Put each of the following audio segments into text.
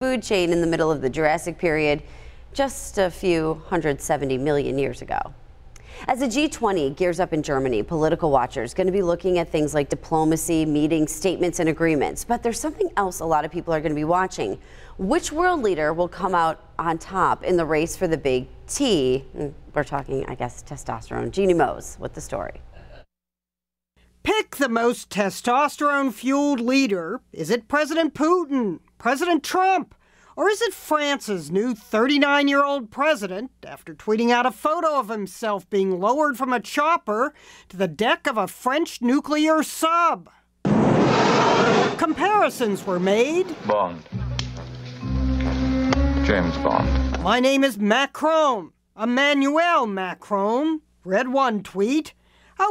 food chain in the middle of the Jurassic period, just a few 170 million years ago. As the G20 gears up in Germany, political watchers are going to be looking at things like diplomacy, meetings, statements, and agreements. But there's something else a lot of people are going to be watching. Which world leader will come out on top in the race for the big T? We're talking, I guess, testosterone. Jeannie Mose with the story. Pick the most testosterone-fueled leader. Is it President Putin, President Trump, or is it France's new 39-year-old president after tweeting out a photo of himself being lowered from a chopper to the deck of a French nuclear sub? Comparisons were made. Bond. James Bond. My name is Macron, Emmanuel Macron. Read one tweet.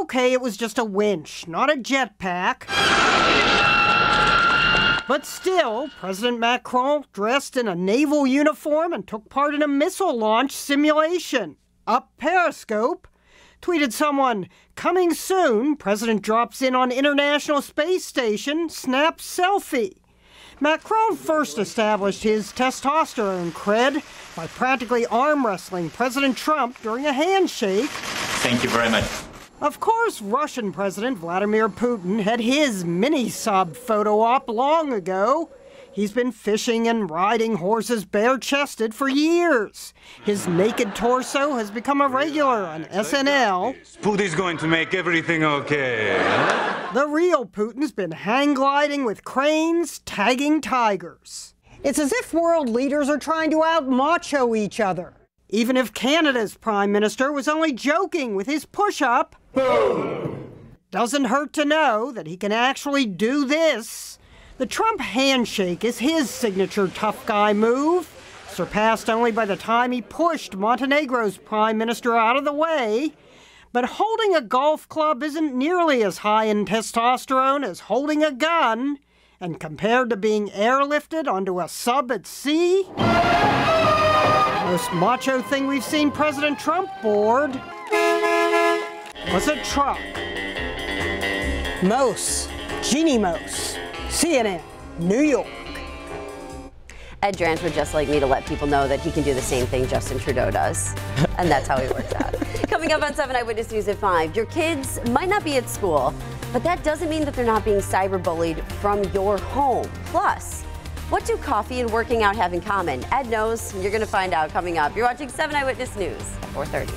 Okay, it was just a winch, not a jetpack. But still, President Macron dressed in a naval uniform and took part in a missile launch simulation. Up Periscope, tweeted someone, "Coming soon, President drops in on International Space Station, snaps selfie." Macron first established his testosterone cred by practically arm wrestling President Trump during a handshake. Thank you very much. Of course, Russian President Vladimir Putin had his mini-sub photo op long ago. He's been fishing and riding horses bare-chested for years. His naked torso has become a regular on SNL. Putin's going to make everything okay. The real Putin's been hang-gliding with cranes, tagging tigers. It's as if world leaders are trying to out-macho each other. Even if Canada's Prime Minister was only joking with his push-up, doesn't hurt to know that he can actually do this. The Trump handshake is his signature tough guy move, surpassed only by the time he pushed Montenegro's Prime Minister out of the way. But holding a golf club isn't nearly as high in testosterone as holding a gun, and compared to being airlifted onto a sub at sea, most macho thing we've seen President Trump board was a truck. Mose, Jeannie Mose, CNN, New York. Ed Drance would just like me to let people know that he can do the same thing Justin Trudeau does. And that's how he works out. Coming up on 7 Eyewitness News at 5, your kids might not be at school, but that doesn't mean that they're not being cyberbullied from your home. Plus, what do coffee and working out have in common? Ed knows, and you're going to find out coming up. You're watching 7 Eyewitness News at 4:30.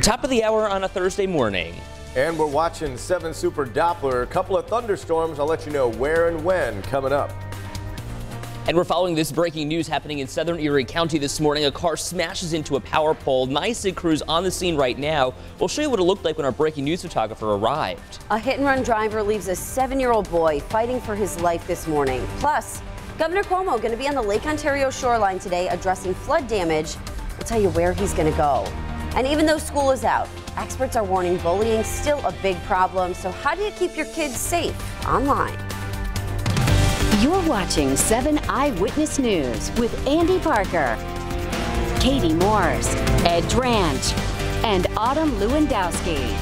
Top of the hour on a Thursday morning. And we're watching 7 Super Doppler. A couple of thunderstorms. I'll let you know where and when coming up. And we're following this breaking news happening in southern Erie County this morning. A car smashes into a power pole. NYSEG crews on the scene right now. We'll show you what it looked like when our breaking news photographer arrived. A hit-and-run driver leaves a 7-year-old boy fighting for his life this morning. Plus, Governor Cuomo going to be on the Lake Ontario shoreline today addressing flood damage. We'll tell you where he's going to go. And even though school is out, experts are warning bullying still a big problem. So how do you keep your kids safe online? You're watching 7 Eyewitness News with Andy Parker, Katie Morse, Ed Drance, and Autumn Lewandowski.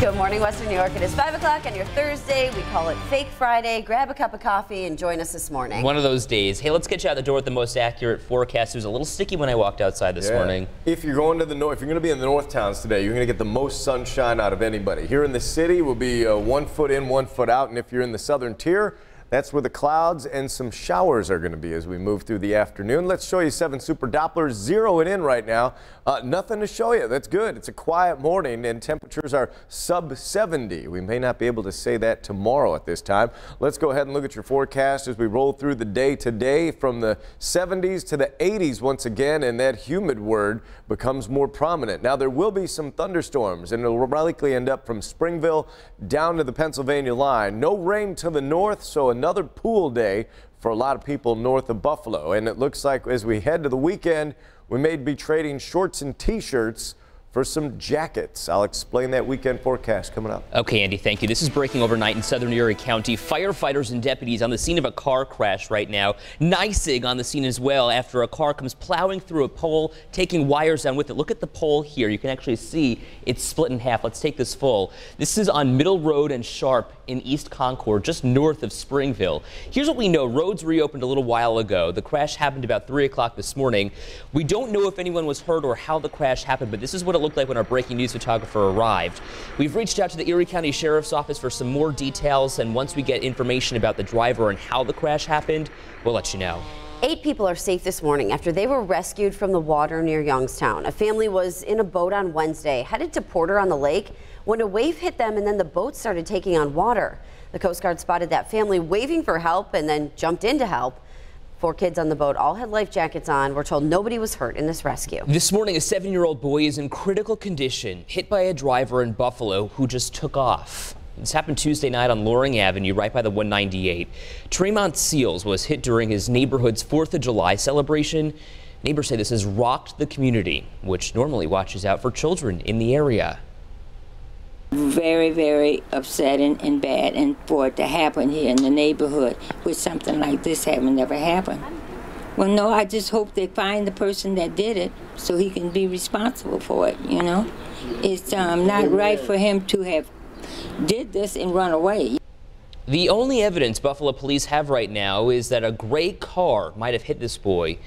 Good morning, Western New York. It is 5 o'clock on your Thursday. We call it Fake Friday. Grab a cup of coffee and join us this morning. One of those days. Hey, let's get you out the door with the most accurate forecast. It was a little sticky when I walked outside this morning. If you're going to the north, if you're going to be in the north towns today, you're going to get the most sunshine out of anybody. Here in the city, we'll be 1 foot in, 1 foot out, and if you're in the southern tier, that's where the clouds and some showers are going to be as we move through the afternoon. Let's show you 7 super Dopplers. Zero it in right now. Nothing to show you. That's good. It's a quiet morning and temperatures are sub 70. We may not be able to say that tomorrow at this time. Let's go ahead and look at your forecast as we roll through the day today from the 70s to the 80s once again, and that humid word becomes more prominent. Now there will be some thunderstorms and it'll likely end up from Springville down to the Pennsylvania line. No rain to the north, so another pool day for a lot of people north of Buffalo. And it looks like as we head to the weekend, we may be trading shorts and t-shirts for some jackets. I'll explain that weekend forecast coming up. Okay, Andy, thank you. This is breaking overnight in southern Erie County. Firefighters and deputies on the scene of a car crash right now. NYSEG on the scene as well after a car comes plowing through a pole, taking wires down with it. Look at the pole here. You can actually see it's split in half. Let's take this full. This is on Middle Road and Sharp in East Concord, just north of Springville. Here's what we know. Roads reopened a little while ago. The crash happened about 3 o'clock this morning. We don't know if anyone was hurt or how the crash happened, but this is what it looked like when our breaking news photographer arrived. We've reached out to the Erie County Sheriff's Office for some more details, and once we get information about the driver and how the crash happened, we'll let you know. 8 people are safe this morning after they were rescued from the water near Youngstown. A family was in a boat on Wednesday, headed to Porter on the lake, when a wave hit them and then the boat started taking on water. The Coast Guard spotted that family waving for help and then jumped in to help. 4 kids on the boat all had life jackets on. We're told nobody was hurt in this rescue. This morning, a 7-year-old boy is in critical condition, hit by a driver in Buffalo who just took off. This happened Tuesday night on Loring Avenue, right by the 198. Tremont Seals was hit during his neighborhood's 4th of July celebration. Neighbors say this has rocked the community, which normally watches out for children in the area. Very, very upsetting and bad, and for it to happen here in the neighborhood with something like this having never happened. Well, no, I just hope they find the person that did it so he can be responsible for it, you know. It's not right for him to have did this and run away. The only evidence Buffalo police have right now is that a gray car might have hit this boy.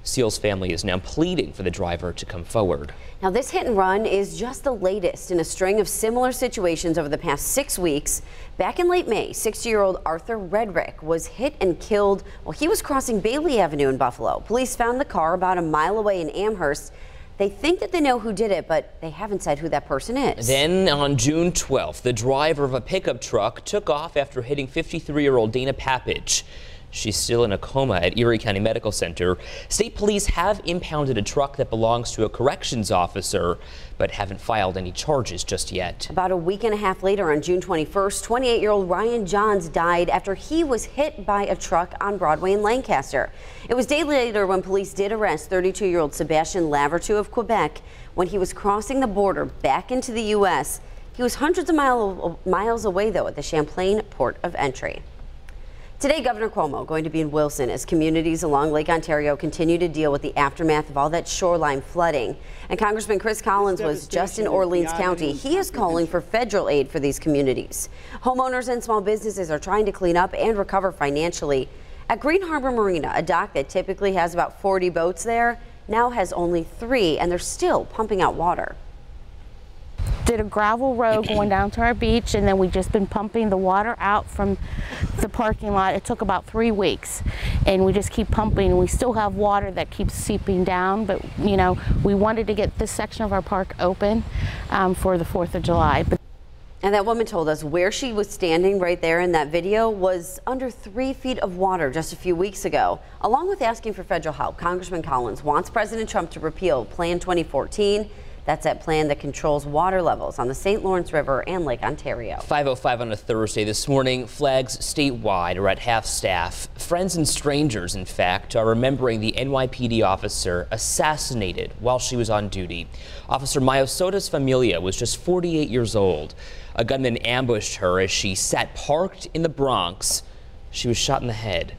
Seal's family is now pleading for the driver to come forward. Now, this hit and run is just the latest in a string of similar situations over the past 6 weeks. Back in late May, 60-year-old Arthur Redrick was hit and killed while he was crossing Bailey Avenue in Buffalo. Police found the car about a mile away in Amherst. They think that they know who did it, but they haven't said who that person is. Then on June 12th, the driver of a pickup truck took off after hitting 53-year-old Dana Papich. She's still in a coma at Erie County Medical Center. State police have impounded a truck that belongs to a corrections officer, but haven't filed any charges just yet. About a week and a half later, on June 21st, 28-year-old Ryan Johns died after he was hit by a truck on Broadway in Lancaster. It was days later when police did arrest 32-year-old Sebastian Lavertu of Quebec when he was crossing the border back into the U.S. He was hundreds of miles away, though, at the Champlain port of entry. Today, Governor Cuomo going to be in Wilson as communities along Lake Ontario continue to deal with the aftermath of all that shoreline flooding. And Congressman Chris Collins was just in Orleans County. He is calling for federal aid for these communities. Homeowners and small businesses are trying to clean up and recover financially. At Green Harbor Marina, a dock that typically has about 40 boats there now has only 3, and they're still pumping out water. Did a gravel road going down to our beach, and then we've just been pumping the water out from the parking lot. It took about 3 weeks, and we just keep pumping. We still have water that keeps seeping down, but you know, we wanted to get this section of our park open for the 4th of July. And that woman told us where she was standing right there in that video was under 3 feet of water just a few weeks ago. Along with asking for federal help, Congressman Collins wants President Trump to repeal Plan 2014. That's that plan that controls water levels on the St. Lawrence River and Lake Ontario. 5:05 on a Thursday this morning. Flags statewide are at half-staff. Friends and strangers, in fact, are remembering the NYPD officer assassinated while she was on duty. Officer Mayosota's Familia was just 48 years old. A gunman ambushed her as she sat parked in the Bronx. She was shot in the head.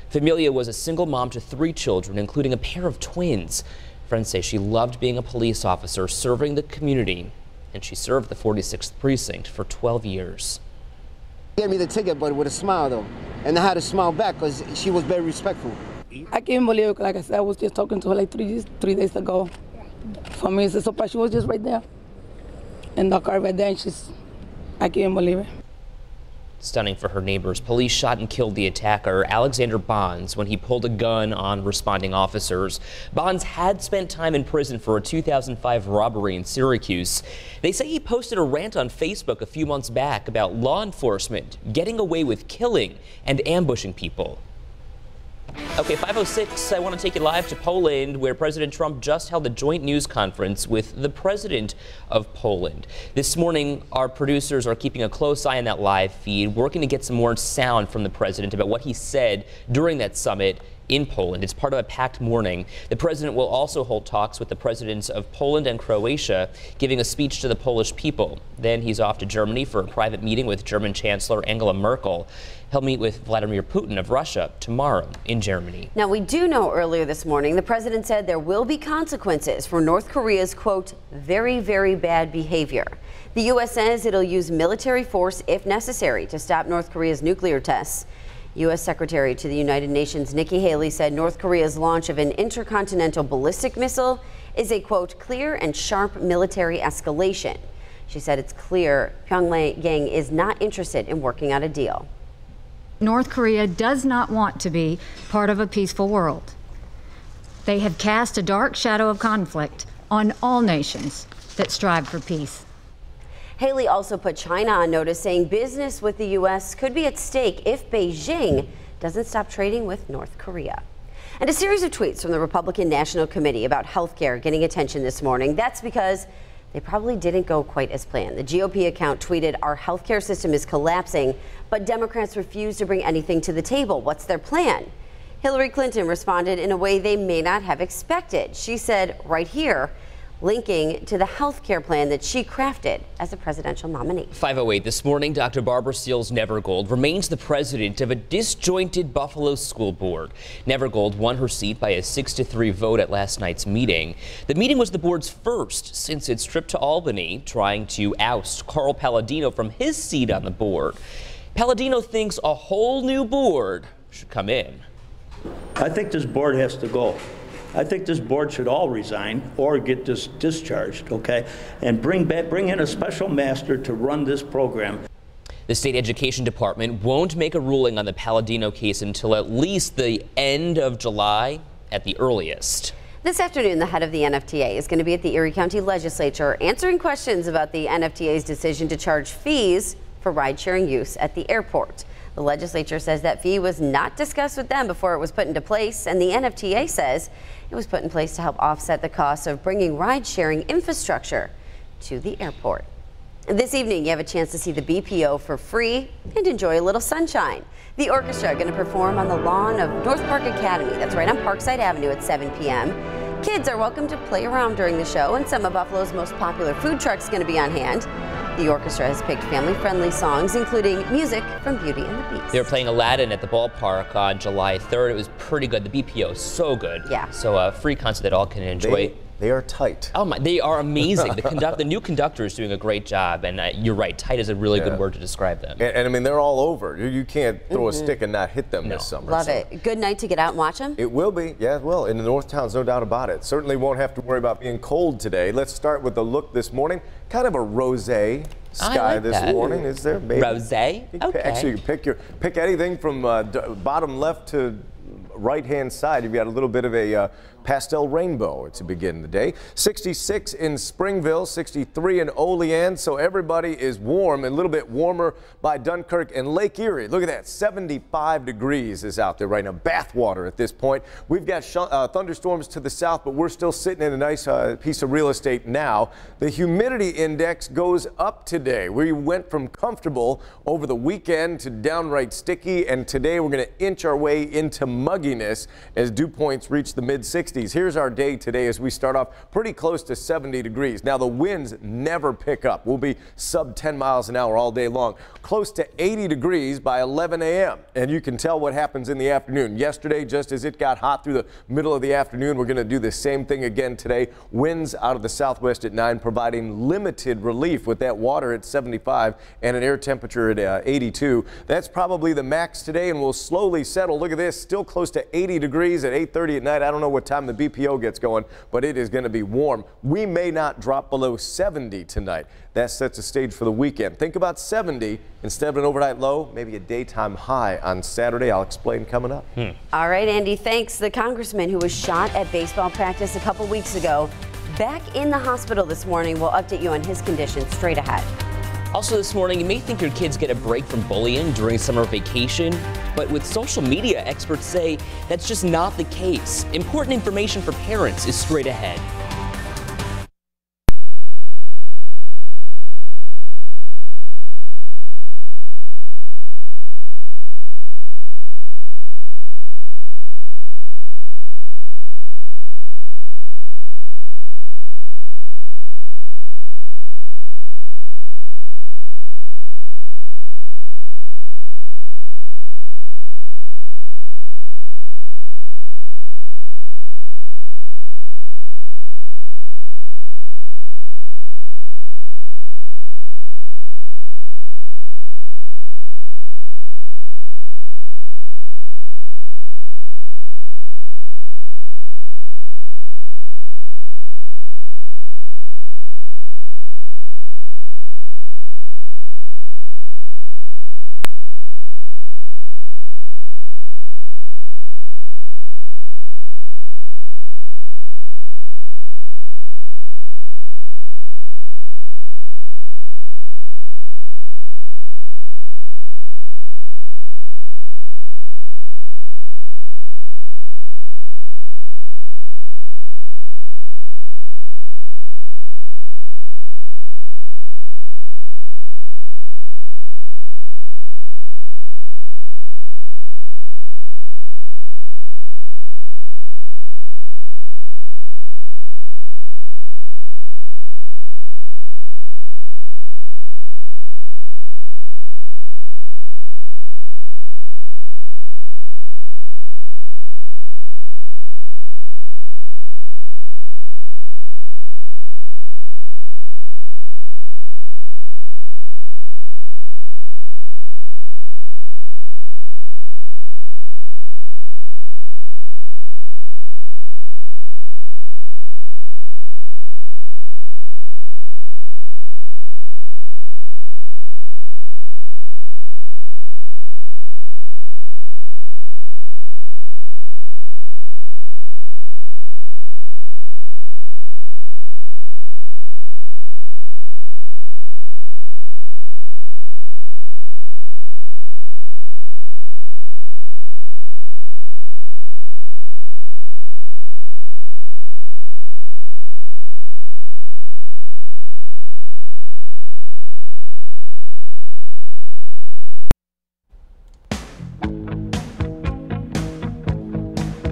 Familia was a single mom to 3 children, including a pair of twins. Friends say she loved being a police officer, serving the community, and she served the 46th precinct for 12 years. She gave me the ticket, but with a smile, though. And I had to smile back because she was very respectful. I can't believe it. Like I said, I was just talking to her like three days ago. For me, it's a surprise. She was just right there in the car right there, and I can't believe it. Stunning for her neighbors. Police shot and killed the attacker, Alexander Bonds, when he pulled a gun on responding officers. Bonds had spent time in prison for a 2005 robbery in Syracuse. They say he posted a rant on Facebook a few months back about law enforcement getting away with killing and ambushing people. Okay, 5:06, I want to take you live to Poland, where President Trump just held a joint news conference with the president of Poland. This morning, our producers are keeping a close eye on that live feed, working to get some more sound from the president about what he said during that summit in Poland. It's part of a packed morning. The president will also hold talks with the presidents of Poland and Croatia, giving a speech to the Polish people. Then he's off to Germany for a private meeting with German Chancellor Angela Merkel. He'll meet with Vladimir Putin of Russia tomorrow in Germany. Now, we do know earlier this morning, the president said there will be consequences for North Korea's, quote, very, very bad behavior. The U.S. says it'll use military force if necessary to stop North Korea's nuclear tests. U.S. Secretary to the United Nations Nikki Haley said North Korea's launch of an intercontinental ballistic missile is a, quote, clear and sharp military escalation. She said it's clear Pyongyang is not interested in working out a deal. North Korea does not want to be part of a peaceful world. They have cast a dark shadow of conflict on all nations that strive for peace. Haley also put China on notice, saying business with the U.S. could be at stake if Beijing doesn't stop trading with North Korea. And a series of tweets from the Republican National Committee about health care getting attention this morning. That's because they probably didn't go quite as planned. The GOP account tweeted, "Our health care system is collapsing, but Democrats refuse to bring anything to the table. What's their plan?" Hillary Clinton responded in a way they may not have expected. She said right here, linking to the health care plan that she crafted as a presidential nominee. 5:08 this morning, Dr. Barbara Seals Nevergold remains the president of a disjointed Buffalo school board. Nevergold won her seat by a 6-3 vote at last night's meeting. The meeting was the board's first since its trip to Albany, trying to oust Carl Palladino from his seat on the board. Palladino thinks a whole new board should come in. I think this board has to go. I think this board should all resign or get discharged, okay? And bring in a special master to run this program. The state education department won't make a ruling on the Palladino case until at least the end of July at the earliest. This afternoon, the head of the NFTA is going to be at the Erie County Legislature answering questions about the NFTA's decision to charge fees for ride-sharing use at the airport. The legislature says that fee was not discussed with them before it was put into place, and the NFTA says it was put in place to help offset the costs of bringing ride-sharing infrastructure to the airport. This evening, you have a chance to see the BPO for free and enjoy a little sunshine. The orchestra going to perform on the lawn of North Park Academy. That's right on Parkside Avenue at 7 p.m. Kids are welcome to play around during the show, and some of Buffalo's most popular food trucks going to be on hand. The orchestra has picked family-friendly songs, including music from Beauty and the Beast. They were playing Aladdin at the ballpark on July 3rd. It was pretty good. The BPO is so good. Yeah. So a free concert that all can enjoy. They are tight. Oh my, they are amazing. The new conductor is doing a great job, and you're right, tight is a really good word to describe them. And I mean, they're all over. You can't throw a stick and not hit them this summer. Love it. Good night to get out and watch them? It will be, yeah, it will. In the North Towns, no doubt about it. Certainly won't have to worry about being cold today. Let's start with the look this morning. Kind of a rosé sky this morning. Is there? Maybe? Rosé? Okay. Actually, you can pick anything from bottom left to right-hand side. You've got a little bit of a pastel rainbow to begin the day. 66 in Springville, 63 in Olean, so everybody is warm, and a little bit warmer by Dunkirk and Lake Erie. Look at that, 75 degrees is out there right now. Bathwater at this point. We've got thunderstorms to the south, but we're still sitting in a nice piece of real estate now. The humidity index goes up today. We went from comfortable over the weekend to downright sticky, and today we're going to inch our way into mugginess as dew points reach the mid-60s. 60s. Here's our day today as we start off pretty close to 70 degrees. Now, the winds never pick up. We'll be sub 10 miles an hour all day long. Close to 80 degrees by 11 a.m. And you can tell what happens in the afternoon. Yesterday, just as it got hot through the middle of the afternoon, we're going to do the same thing again today. Winds out of the southwest at 9, providing limited relief with that water at 75 and an air temperature at 82. That's probably the max today, and we'll slowly settle. Look at this, still close to 80 degrees at 8:30 at night. I don't know what time the BPO gets going, but it is going to be warm. We may not drop below 70 tonight. That sets the stage for the weekend. Think about 70 instead of an overnight low, maybe a daytime high on Saturday. I'll explain coming up. All right, Andy, thanks. The congressman who was shot at baseball practice a couple weeks ago back in the hospital this morning. We'll update you on his condition straight ahead. Also this morning, you may think your kids get a break from bullying during summer vacation, but with social media, experts say that's just not the case. Important information for parents is straight ahead.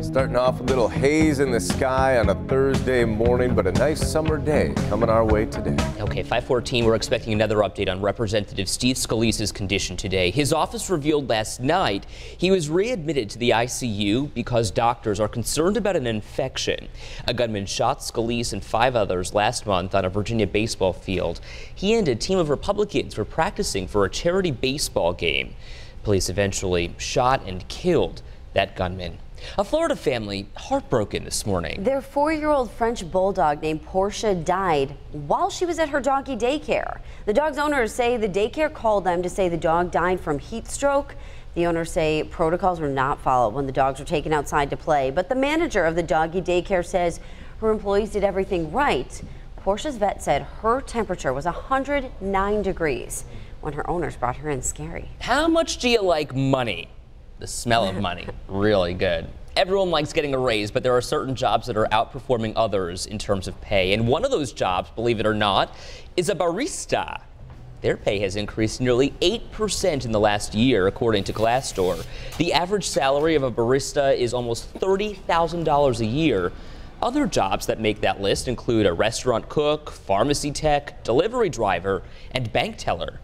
Starting off a little haze in the sky on a Thursday morning, but a nice summer day coming our way today. Okay, 5:14, we're expecting another update on Representative Steve Scalise's condition today. His office revealed last night he was readmitted to the ICU because doctors are concerned about an infection. A gunman shot Scalise and 5 others last month on a Virginia baseball field. He and a team of Republicans were practicing for a charity baseball game. Police eventually shot and killed that gunman. A Florida family heartbroken this morning. Their 4-year-old French bulldog named Portia died while she was at her doggy daycare. The dog's owners say the daycare called them to say the dog died from heat stroke. The owners say protocols were not followed when the dogs were taken outside to play, but the manager of the doggy daycare says her employees did everything right. Portia's vet said her temperature was 109 degrees when her owners brought her in. Scary. How much do you like money? The smell of money, really good. Everyone likes getting a raise, but there are certain jobs that are outperforming others in terms of pay. And one of those jobs, believe it or not, is a barista. Their pay has increased nearly 8% in the last year, according to Glassdoor. The average salary of a barista is almost $30,000 a year. Other jobs that make that list include a restaurant cook, pharmacy tech, delivery driver, and bank teller.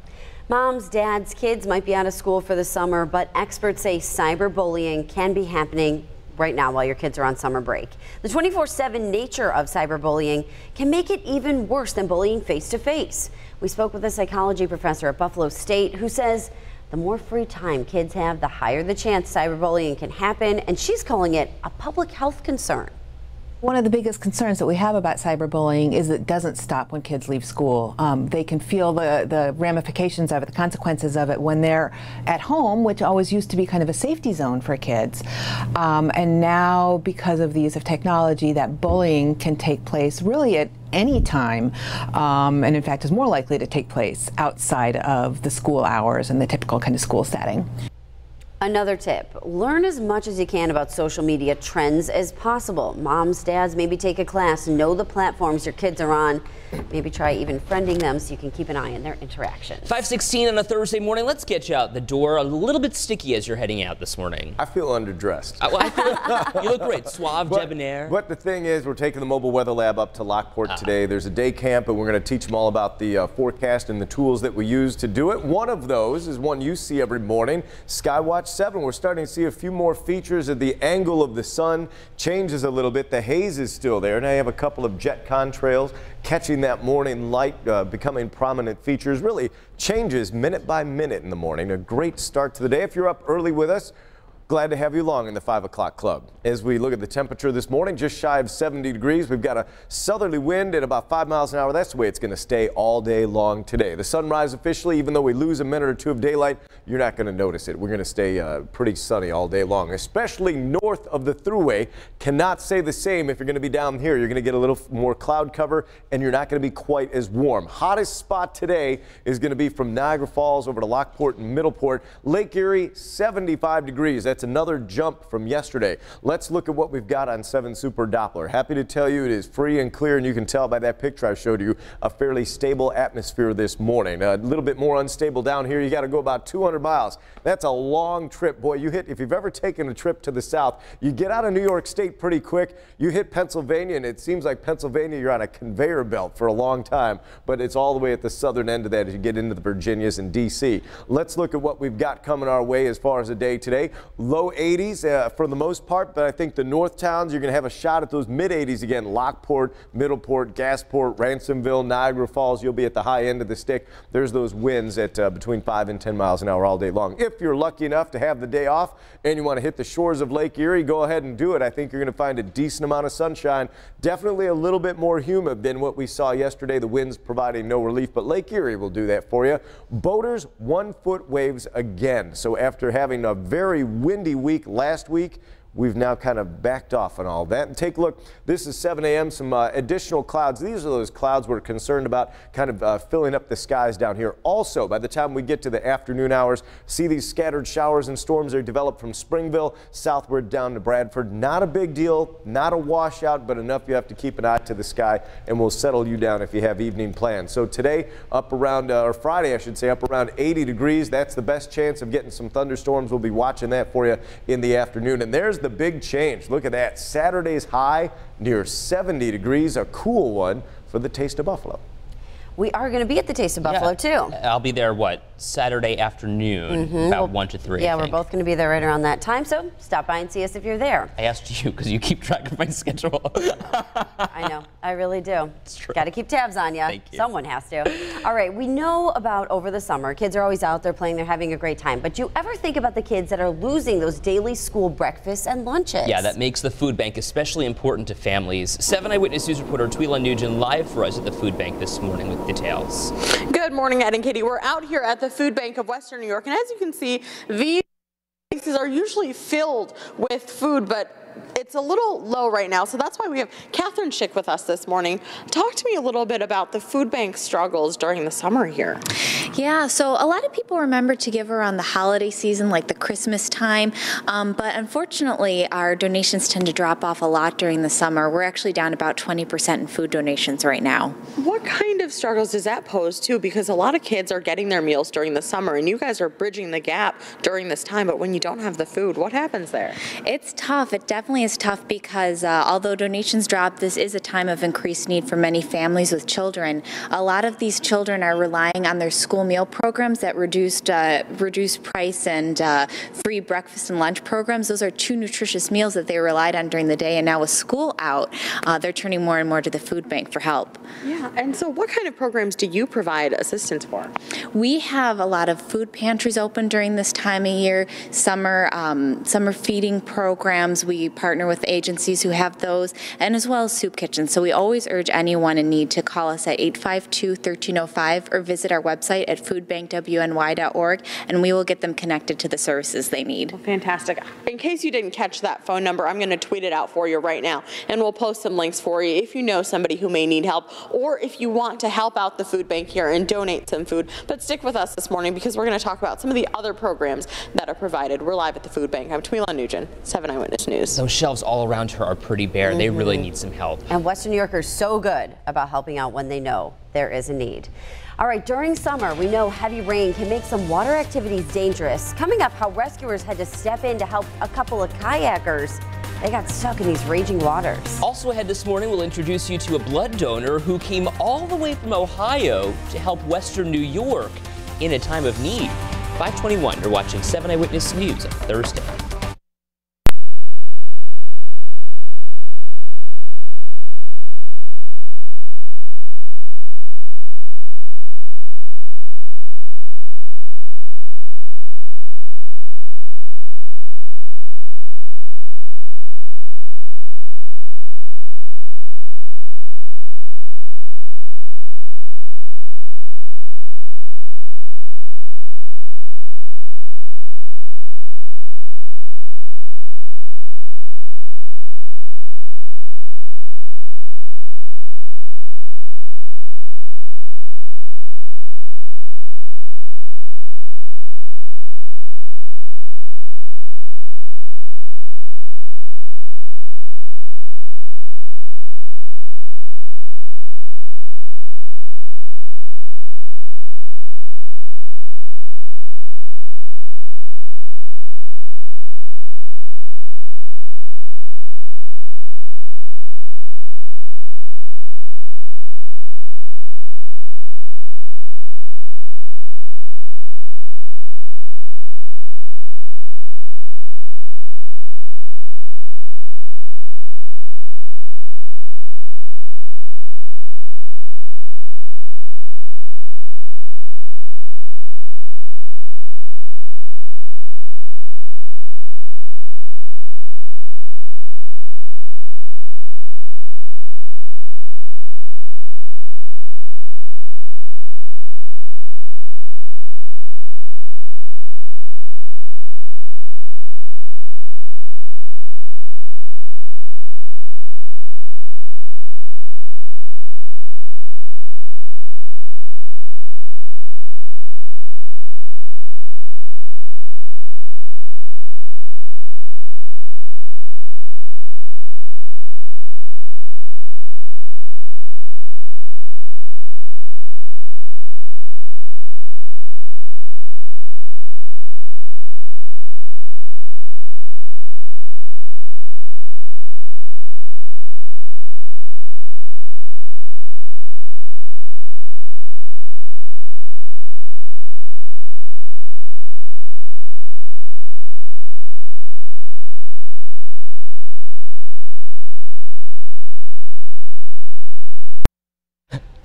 Moms, dads, kids might be out of school for the summer, but experts say cyberbullying can be happening right now while your kids are on summer break. The 24/7 nature of cyberbullying can make it even worse than bullying face-to-face. We spoke with a psychology professor at Buffalo State who says the more free time kids have, the higher the chance cyberbullying can happen, and she's calling it a public health concern. One of the biggest concerns that we have about cyberbullying is that it doesn't stop when kids leave school. They can feel the ramifications of it, the consequences of it when they're at home, which always used to be kind of a safety zone for kids. And now, because of the use of technology, that bullying can take place really at any time, and in fact is more likely to take place outside of the school hours and the typical kind of school setting. Another tip, learn as much as you can about social media trends as possible. Moms, dads, maybe take a class, know the platforms your kids are on. Maybe try even friending them so you can keep an eye on their interactions. 5:16 on a Thursday morning. Let's get you out the door. A little bit sticky as you're heading out this morning. I feel underdressed. You look great. Suave, debonair. But the thing is, we're taking the mobile weather lab up to Lockport today. There's a day camp, and we're going to teach them all about the forecast and the tools that we use to do it. One of those is one you see every morning, Skywatch 7. We're starting to see a few more features of the angle of the sun changes a little bit. The haze is still there, and I have a couple of jet contrails catching that morning light, becoming prominent features. Really changes minute by minute in the morning. A great start to the day. If you're up early with us, glad to have you along in the 5 o'clock club. As we look at the temperature this morning, just shy of 70 degrees. We've got a southerly wind at about 5 miles an hour. That's the way it's going to stay all day long today. The sunrise officially, even though we lose a minute or two of daylight, you're not going to notice it. We're going to stay pretty sunny all day long, especially north of the thruway. Cannot say the same if you're going to be down here. You're going to get a little more cloud cover, and you're not going to be quite as warm. Hottest spot today is going to be from Niagara Falls over to Lockport and Middleport. Lake Erie, 75 degrees. That's another jump from yesterday. Let's look at what we've got on 7 Super Doppler. Happy to tell you it is free and clear, and you can tell by that picture I showed you a fairly stable atmosphere this morning. A little bit more unstable down here. You got to go about 200 miles. That's a long trip. Boy, if you've ever taken a trip to the south, you get out of New York State pretty quick. You hit Pennsylvania, and it seems like Pennsylvania, you're on a conveyor belt for a long time, but it's all the way at the southern end of that as you get into the Virginias and D.C. Let's look at what we've got coming our way as far as the day today. Low 80s for the most part, but I think the north towns, you're going to have a shot at those mid 80s again. Lockport, Middleport, Gasport, Ransomville, Niagara Falls, you'll be at the high end of the stick. There's those winds at between 5 and 10 miles an hour all day long. If you're lucky enough to have the day off and you want to hit the shores of Lake Erie, go ahead and do it. I think you're going to find a decent amount of sunshine. Definitely a little bit more humid than what we saw yesterday. The winds providing no relief, but Lake Erie will do that for you. Boaters, 1-foot waves again. So after having a very windy week last week, we've now kind of backed off on all that. And take a look. This is 7 a.m. Some additional clouds. These are those clouds we're concerned about kind of filling up the skies down here. Also, by the time we get to the afternoon hours, see these scattered showers and storms are developed from Springville southward down to Bradford. Not a big deal, not a washout, but enough you have to keep an eye to the sky, and we'll settle you down if you have evening plans. So today, up around, or Friday, I should say, up around 80 degrees. That's the best chance of getting some thunderstorms. We'll be watching that for you in the afternoon. And there's the big change. Look at that. Saturday's high near 70 degrees, a cool one for the Taste of Buffalo. We are going to be at the Taste of Buffalo, too. I'll be there, Saturday afternoon, about 1 to 3. Yeah, we're both going to be there right around that time, so stop by and see us if you're there. I asked you because you keep track of my schedule. I know. I really do. It's true. Got to keep tabs on you. Thank you. Someone has to. All right, we know about over the summer, kids are always out there playing, they're having a great time, but do you ever think about the kids that are losing those daily school breakfasts and lunches? Yeah, that makes the food bank especially important to families. 7 Eyewitness News reporter Twila Nugent live for us at the food bank this morning with details. Good morning, Ed and Katie. We're out here at the Food Bank of Western New York, and as you can see, these places are usually filled with food, but it's a little low right now, so that's why we have Catherine Schick with us this morning. Talk to me a little bit about the food bank struggles during the summer here. Yeah, so a lot of people remember to give around the holiday season, like the Christmas time, but unfortunately our donations tend to drop off a lot during the summer. We're actually down about 20% in food donations right now. What kind of struggles does that pose too? Because a lot of kids are getting their meals during the summer, and you guys are bridging the gap during this time, but when you don't have the food, what happens there? It's tough. It definitely definitely is tough because although donations drop, this is a time of increased need for many families with children. A lot of these children are relying on their school meal programs that reduced price and free breakfast and lunch programs. Those are two nutritious meals that they relied on during the day, and now with school out, they're turning more and more to the food bank for help. Yeah, and so what kind of programs do you provide assistance for? We have a lot of food pantries open during this time of year, summer feeding programs. We partner with agencies who have those, and as well as soup kitchens. So we always urge anyone in need to call us at 852-1305 or visit our website at foodbankwny.org, and we will get them connected to the services they need. Well, fantastic. In case you didn't catch that phone number, I'm going to tweet it out for you right now, and we'll post some links for you if you know somebody who may need help, or if you want to help out the food bank here and donate some food. But stick with us this morning because we're going to talk about some of the other programs that are provided. We're live at the food bank. I'm Twila Nugent, 7 Eyewitness News. Those shelves all around her are pretty bare. They really need some help. And Western New Yorkers so good about helping out when they know there is a need. All right, during summer, we know heavy rain can make some water activities dangerous. Coming up, how rescuers had to step in to help a couple of kayakers. They got stuck in these raging waters. Also ahead this morning, we'll introduce you to a blood donor who came all the way from Ohio to help Western New York in a time of need. 521, you're watching 7 Eyewitness News on Thursday.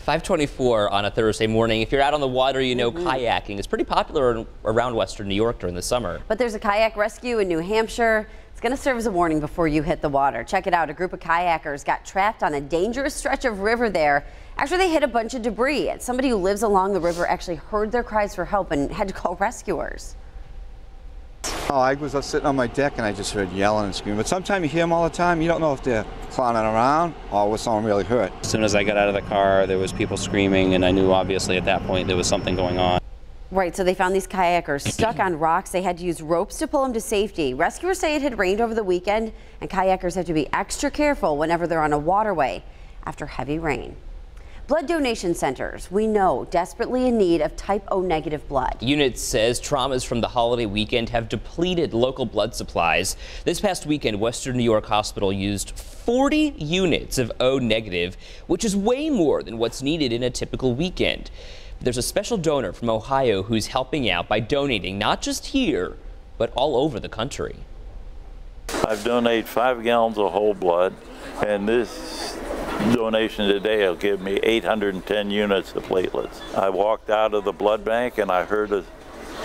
.524 on a Thursday morning. If you're out on the water, you know kayaking is pretty popular around Western New York during the summer. But there's a kayak rescue in New Hampshire. It's going to serve as a warning before you hit the water. Check it out. A group of kayakers got trapped on a dangerous stretch of river there after they hit a bunch of debris. And somebody who lives along the river actually heard their cries for help and had to call rescuers. Oh, I was sitting on my deck and I just heard yelling and screaming. But sometimes you hear them all the time. You don't know if they're clowning around or was someone really hurt. As soon as I got out of the car, there was people screaming, and I knew obviously at that point there was something going on. Right, so they found these kayakers stuck on rocks. They had to use ropes to pull them to safety. Rescuers say it had rained over the weekend, and kayakers have to be extra careful whenever they're on a waterway after heavy rain. Blood donation centers, we know, desperately in need of type O negative blood. UNIT says traumas from the holiday weekend have depleted local blood supplies. This past weekend, Western New York Hospital used 40 units of O negative, which is way more than what's needed in a typical weekend. There's a special donor from Ohio who's helping out by donating not just here, but all over the country. I've donated 5 gallons of whole blood, and this donation today will give me 810 units of platelets. I walked out of the blood bank and I heard a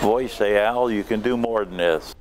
voice say, "Al, you can do more than this."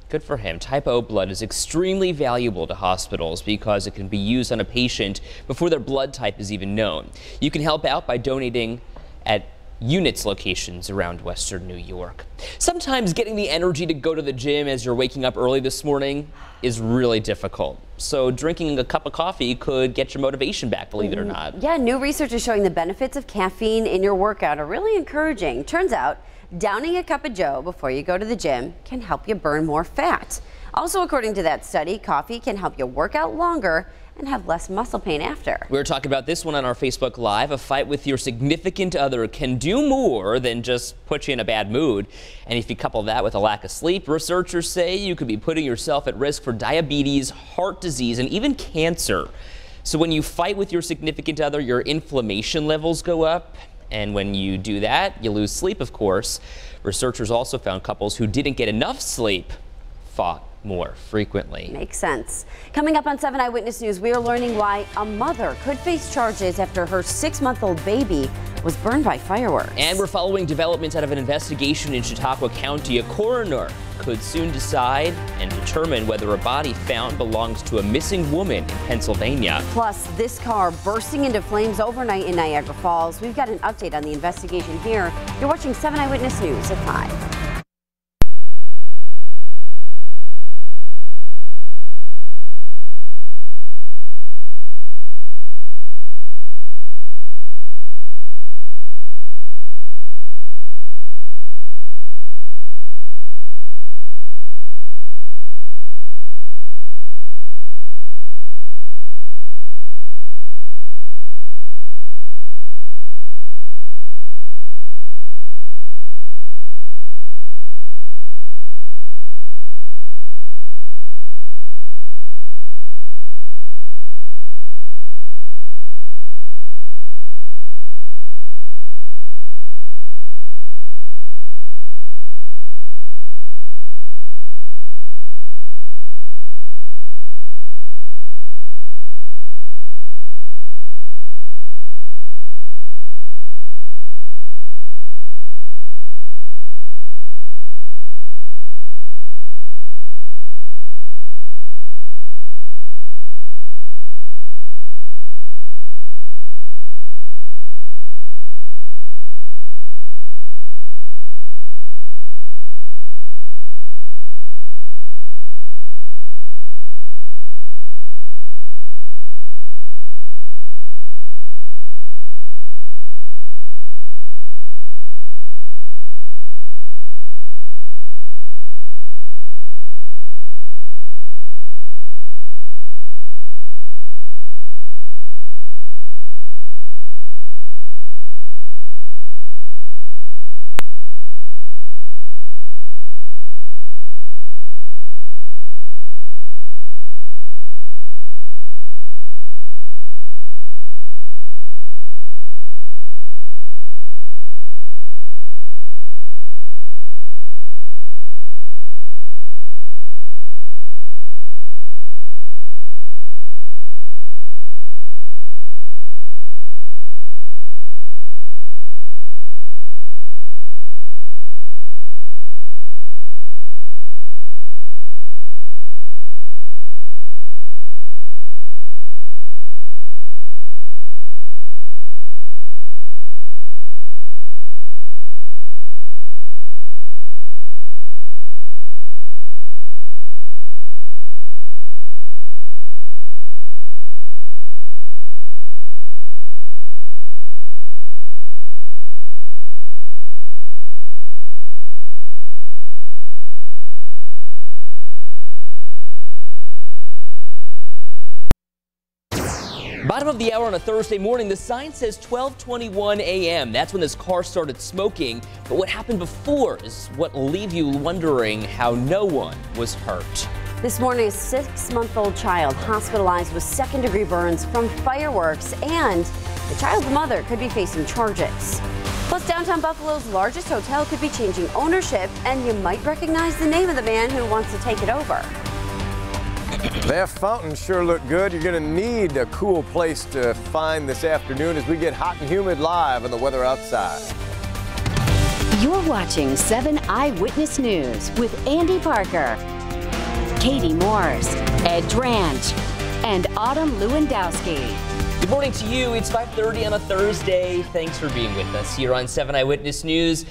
Good for him. Type O blood is extremely valuable to hospitals because it can be used on a patient before their blood type is even known. You can help out by donating at UNIT's locations around Western New York. Sometimes getting the energy to go to the gym as you're waking up early this morning is really difficult. So drinking a cup of coffee could get your motivation back, believe it or not. Yeah, new research is showing the benefits of caffeine in your workout are really encouraging. Turns out, downing a cup of joe before you go to the gym can help you burn more fat. Also, according to that study, coffee can help you work out longer and have less muscle pain after. We were talking about this one on our Facebook Live. A fight with your significant other can do more than just put you in a bad mood. And if you couple that with a lack of sleep, researchers say you could be putting yourself at risk for diabetes, heart disease, and even cancer. So when you fight with your significant other, your inflammation levels go up. And when you do that, you lose sleep, of course. Researchers also found couples who didn't get enough sleep fought more frequently. Makes sense. Coming up on 7 Eyewitness News, we are learning why a mother could face charges after her 6-month-old baby was burned by fireworks. And we're following developments out of an investigation in Chautauqua County. A coroner could soon decide and determine whether a body found belongs to a missing woman in Pennsylvania. Plus, this car bursting into flames overnight in Niagara Falls. We've got an update on the investigation here. You're watching 7 Eyewitness News at 5. Bottom of the hour on a Thursday morning, the sign says 12:21 a.m. That's when this car started smoking. But what happened before is what will leave you wondering how no one was hurt. This morning, a 6-month-old child hospitalized with second-degree burns from fireworks, and the child's mother could be facing charges. Plus, downtown Buffalo's largest hotel could be changing ownership, and you might recognize the name of the man who wants to take it over. That fountain sure looked good. You're going to need a cool place to find this afternoon as we get hot and humid live on the weather outside. You're watching 7 Eyewitness News with Andy Parker, Katie Morse, Ed Dranch, and Autumn Lewandowski. Good morning to you. It's 5:30 on a Thursday. Thanks for being with us here on 7 Eyewitness News.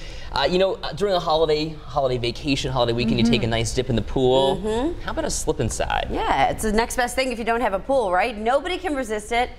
During a holiday vacation, holiday weekend, you take a nice dip in the pool. How about a slip inside? Yeah, it's the next best thing if you don't have a pool, right? Nobody can resist it.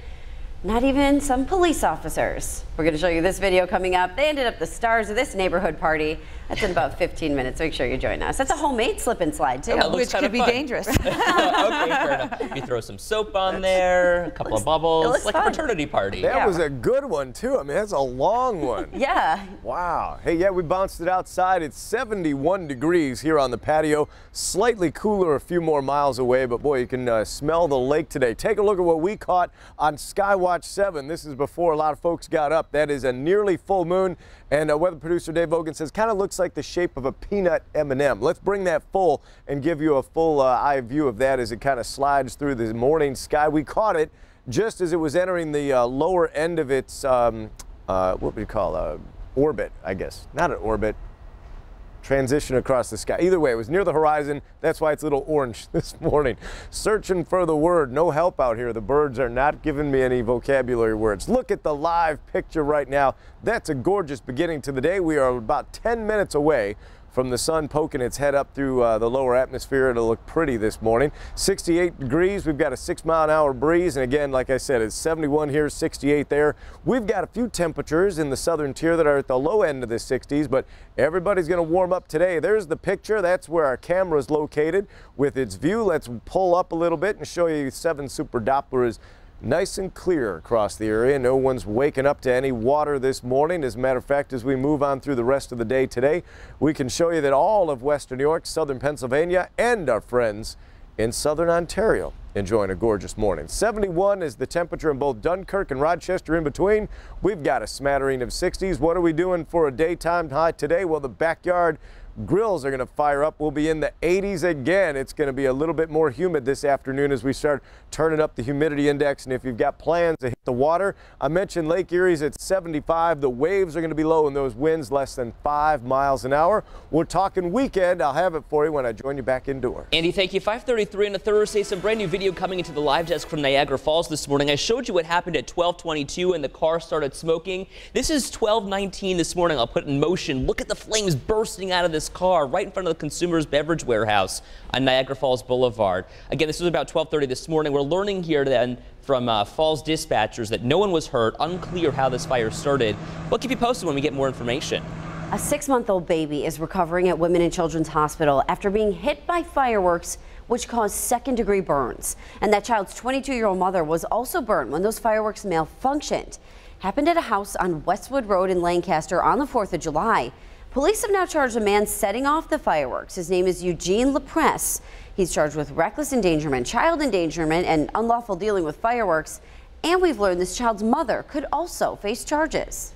Not even some police officers. We're going to show you this video coming up. They ended up the stars of this neighborhood party. That's in about 15 minutes. Make sure you join us. That's a homemade slip and slide, too. Which could be dangerous. Okay, fair enough. You throw some soap on there, a couple of bubbles, like a fraternity party. That was a good one, too. I mean, that's a long one. Yeah. Wow. Hey, yeah, we bounced it outside. It's 71 degrees here on the patio. Slightly cooler a few more miles away, but boy, you can smell the lake today. Take a look at what we caught on Skywatch 7. This is before a lot of folks got up. That is a nearly full moon, and weather producer Dave Vogan says kind of looks like the shape of a peanut M&M. Let's bring that full and give you a full eye view of that as it kind of slides through the morning sky. We caught it just as it was entering the lower end of its, what would you call orbit, I guess. Not an orbit. Transition across the sky. Either way, it was near the horizon. That's why it's a little orange this morning. Searching for the word. No help out here. The birds are not giving me any vocabulary words. Look at the live picture right now. That's a gorgeous beginning to the day. We are about 10 minutes away from the sun poking its head up through the lower atmosphere. It'll look pretty this morning. 68 degrees. We've got a 6-mile-an-hour breeze. And again, like I said, it's 71 here, 68 there. We've got a few temperatures in the southern tier that are at the low end of the 60s, but everybody's going to warm up today. There's the picture. That's where our camera is located with its view. Let's pull up a little bit and show you 7 Super Doppler is nice and clear across the area. No one's waking up to any water this morning. As a matter of fact, as we move on through the rest of the day today, we can show you that all of western New York, southern Pennsylvania, and our friends in southern Ontario enjoying a gorgeous morning. 71 is the temperature in both Dunkirk and Rochester. In between, we've got a smattering of 60s. What are we doing for a daytime high today? Well, the backyard grills are going to fire up. We'll be in the 80s again. It's going to be a little bit more humid this afternoon as we start turning up the humidity index. And if you've got plans to hit the water, I mentioned Lake Erie's at 75. The waves are going to be low and those winds less than 5 miles an hour. We're talking weekend. I'll have it for you when I join you back indoors. Andy, thank you. 5:33 on a Thursday. Some brand new video coming into the live desk from Niagara Falls this morning. I showed you what happened at 12:22 and the car started smoking. This is 12:19 this morning. I'll put it in motion. Look at the flames bursting out of this car right in front of the Consumer's Beverage Warehouse on Niagara Falls Boulevard. Again, this was about 12:30 this morning. We're learning here then from Falls dispatchers that no one was hurt. Unclear how this fire started. We'll keep you posted when we get more information. A 6-month-old baby is recovering at Women and Children's Hospital after being hit by fireworks, which caused second-degree burns. And that child's 22-year-old mother was also burned when those fireworks malfunctioned. Happened at a house on Westwood Road in Lancaster on the 4th of July. Police have now charged a man setting off the fireworks. His name is Eugene LaPresse. He's charged with reckless endangerment, child endangerment, and unlawful dealing with fireworks. And we've learned this child's mother could also face charges.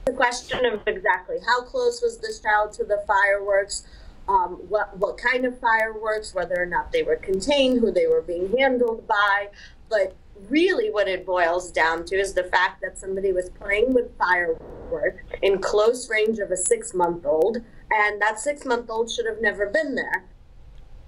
The question of exactly how close was this child to the fireworks, what kind of fireworks, whether or not they were contained, who they were being handled by, but really what it boils down to is the fact that somebody was playing with fireworks in close range of a 6-month-old, and that 6-month-old should have never been there.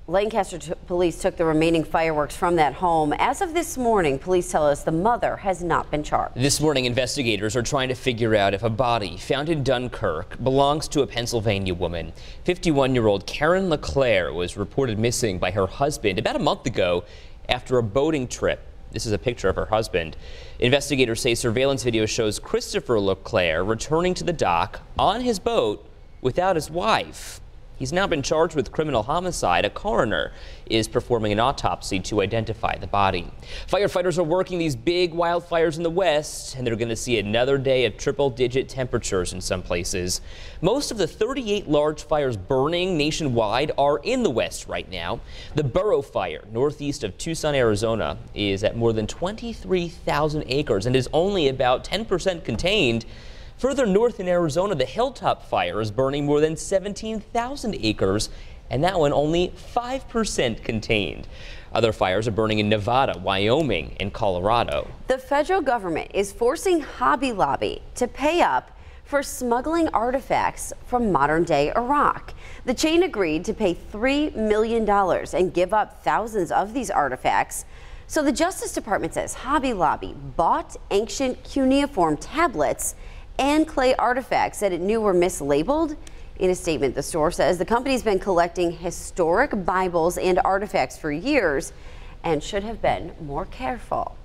Lancaster police took the remaining fireworks from that home. As of this morning, police tell us the mother has not been charged. This morning, investigators are trying to figure out if a body found in Dunkirk belongs to a Pennsylvania woman. 51-year-old Karen LeClaire was reported missing by her husband about a month ago after a boating trip. This is a picture of her husband. Investigators say surveillance video shows Christopher LeClaire returning to the dock on his boat without his wife. He's now been charged with criminal homicide. A coroner is performing an autopsy to identify the body. Firefighters are working these big wildfires in the west, and they're going to see another day of triple-digit temperatures in some places. Most of the 38 large fires burning nationwide are in the west right now. The Burrow Fire, northeast of Tucson, Arizona, is at more than 23,000 acres and is only about 10% contained. Further north in Arizona, the Hilltop Fire is burning more than 17,000 acres, and that one only 5% contained. Other fires are burning in Nevada, Wyoming, and Colorado. The federal government is forcing Hobby Lobby to pay up for smuggling artifacts from modern-day Iraq. The chain agreed to pay $3 million and give up thousands of these artifacts. So the Justice Department says Hobby Lobby bought ancient cuneiform tablets and clay artifacts that it knew were mislabeled. In a statement, the store says the company's been collecting historic Bibles and artifacts for years and should have been more careful.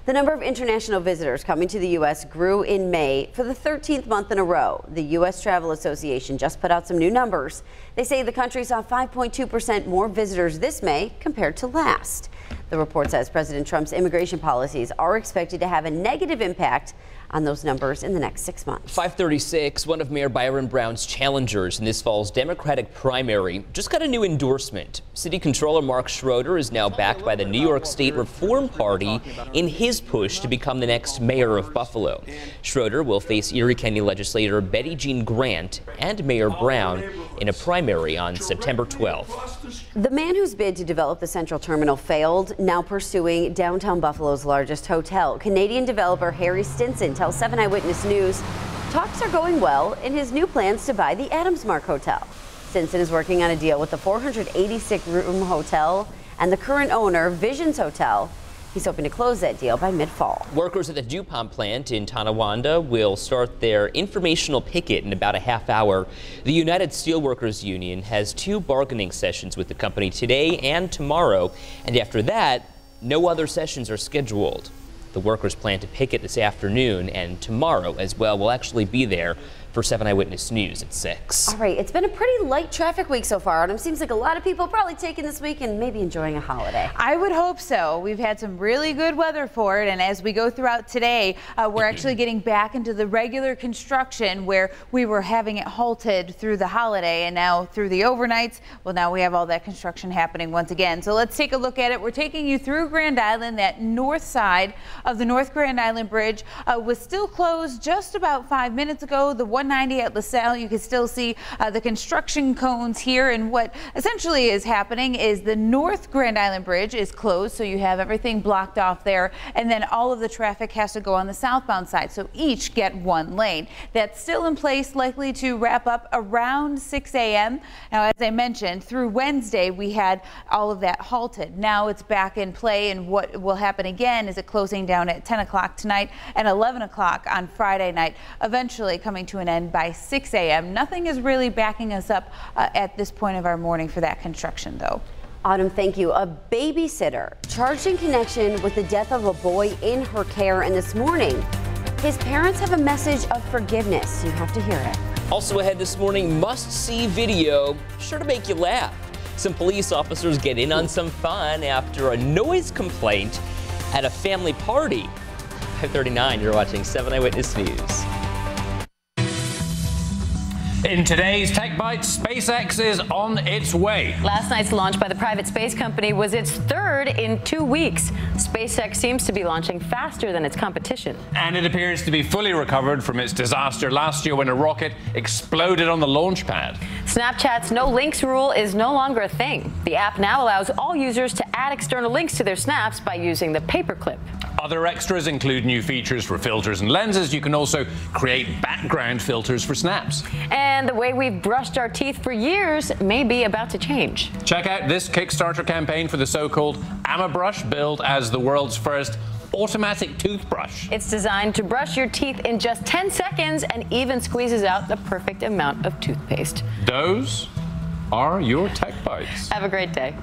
The number of international visitors coming to the U.S. grew in May for the 13th month in a row. The U.S. Travel Association just put out some new numbers. They say the country saw 5.2% more visitors this May compared to last. The report says President Trump's immigration policies are expected to have a negative impact on those numbers in the next 6 months. 536, one of Mayor Byron Brown's challengers in this fall's Democratic primary, just got a new endorsement. City Controller Mark Schroeder is now backed by the New York State Reform Party in his push to become the next mayor of Buffalo. Schroeder will face Erie County legislator Betty Jean Grant and Mayor Brown in a primary on September 12th. The man whose bid to develop the Central Terminal failed, now pursuing downtown Buffalo's largest hotel. Canadian developer Harry Stinson tells 7 Eyewitness News talks are going well in his new plans to buy the Adams Mark Hotel. Stinson is working on a deal with the 486-room hotel and the current owner, Visions Hotel. He's hoping to close that deal by mid-fall. Workers at the DuPont plant in Tonawanda will start their informational picket in about a half hour. The United Steelworkers Union has 2 bargaining sessions with the company today and tomorrow, and after that, no other sessions are scheduled. The workers plan to picket this afternoon and tomorrow as well. We'll actually be there for 7 Eyewitness News at 6. All right, it's been a pretty light traffic week so far, and it seems like a lot of people probably taking this week and maybe enjoying a holiday. I would hope so. We've had some really good weather for it, and as we go throughout today, we're actually getting back into the regular construction where we were having it halted through the holiday and now through the overnights. Well, now we have all that construction happening once again. So let's take a look at it. We're taking you through Grand Island. That north side of the North Grand Island Bridge was still closed just about 5 minutes ago. The 190 at LaSalle, you can still see the construction cones here, and what essentially is happening is the North Grand Island Bridge is closed, so you have everything blocked off there, and then all of the traffic has to go on the southbound side, so each get 1 lane. That's still in place, likely to wrap up around 6 a.m. Now, as I mentioned, through Wednesday we had all of that halted. Now it's back in play, and what will happen again is it closing down at 10 o'clock tonight and 11 o'clock on Friday night, eventually coming to an end by 6 a.m. Nothing is really backing us up at this point of our morning for that construction, though. Autumn, thank you. A babysitter charged in connection with the death of a boy in her care, and this morning, his parents have a message of forgiveness. You have to hear it. Also ahead this morning, must-see video, sure to make you laugh. Some police officers get in on some fun after a noise complaint at a family party. 5:39, you're watching 7 Eyewitness News. In today's Tech Bites, SpaceX is on its way. Last night's launch by the private space company was its 3rd in 2 weeks. SpaceX seems to be launching faster than its competition. And it appears to be fully recovered from its disaster last year when a rocket exploded on the launch pad. Snapchat's no links rule is no longer a thing. The app now allows all users to add external links to their snaps by using the paperclip. Other extras include new features for filters and lenses. You can also create background filters for snaps. And the way we've brushed our teeth for years may be about to change. Check out this Kickstarter campaign for the so-called AmaBrush, billed as the world's first automatic toothbrush. It's designed to brush your teeth in just 10 seconds and even squeezes out the perfect amount of toothpaste. Those are your Tech Bites. Have a great day.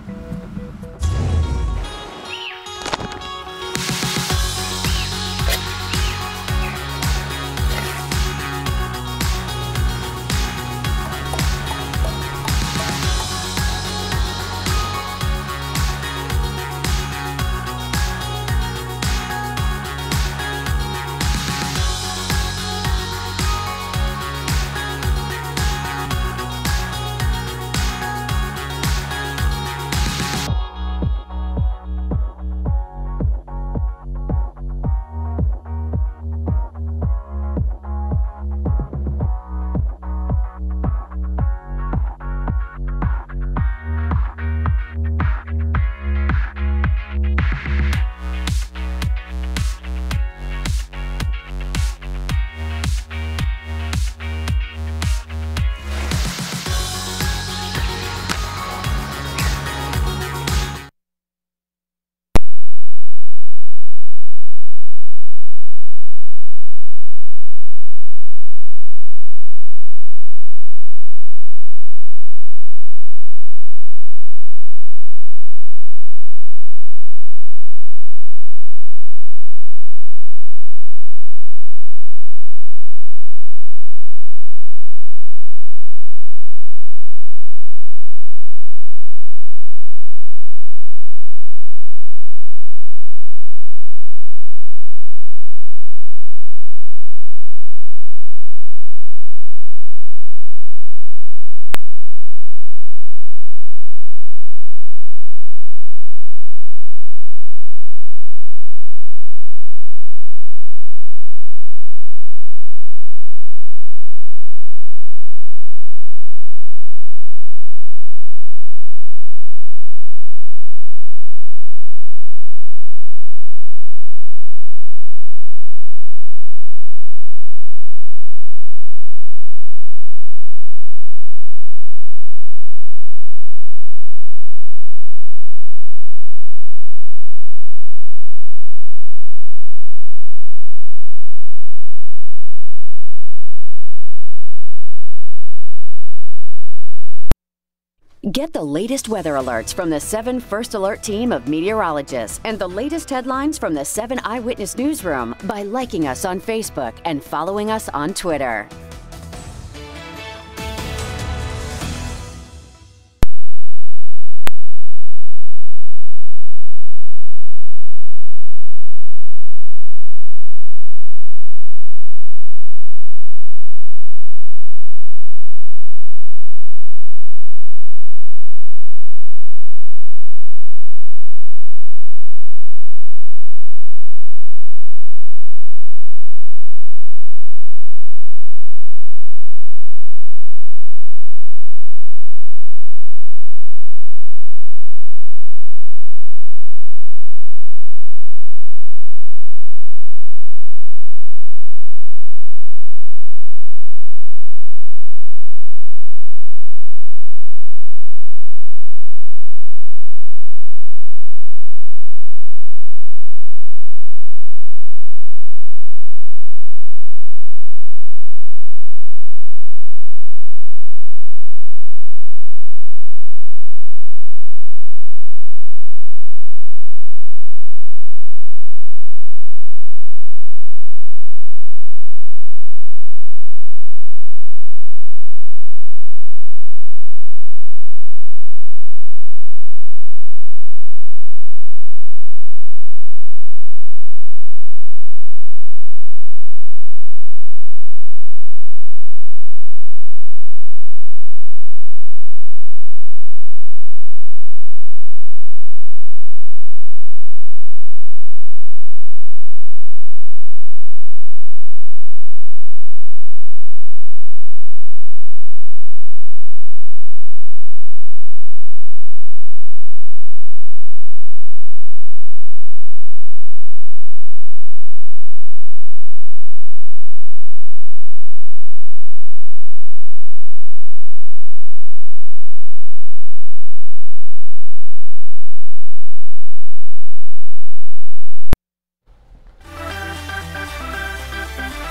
Get the latest weather alerts from the 7 First Alert team of meteorologists and the latest headlines from the 7 Eyewitness Newsroom by liking us on Facebook and following us on Twitter.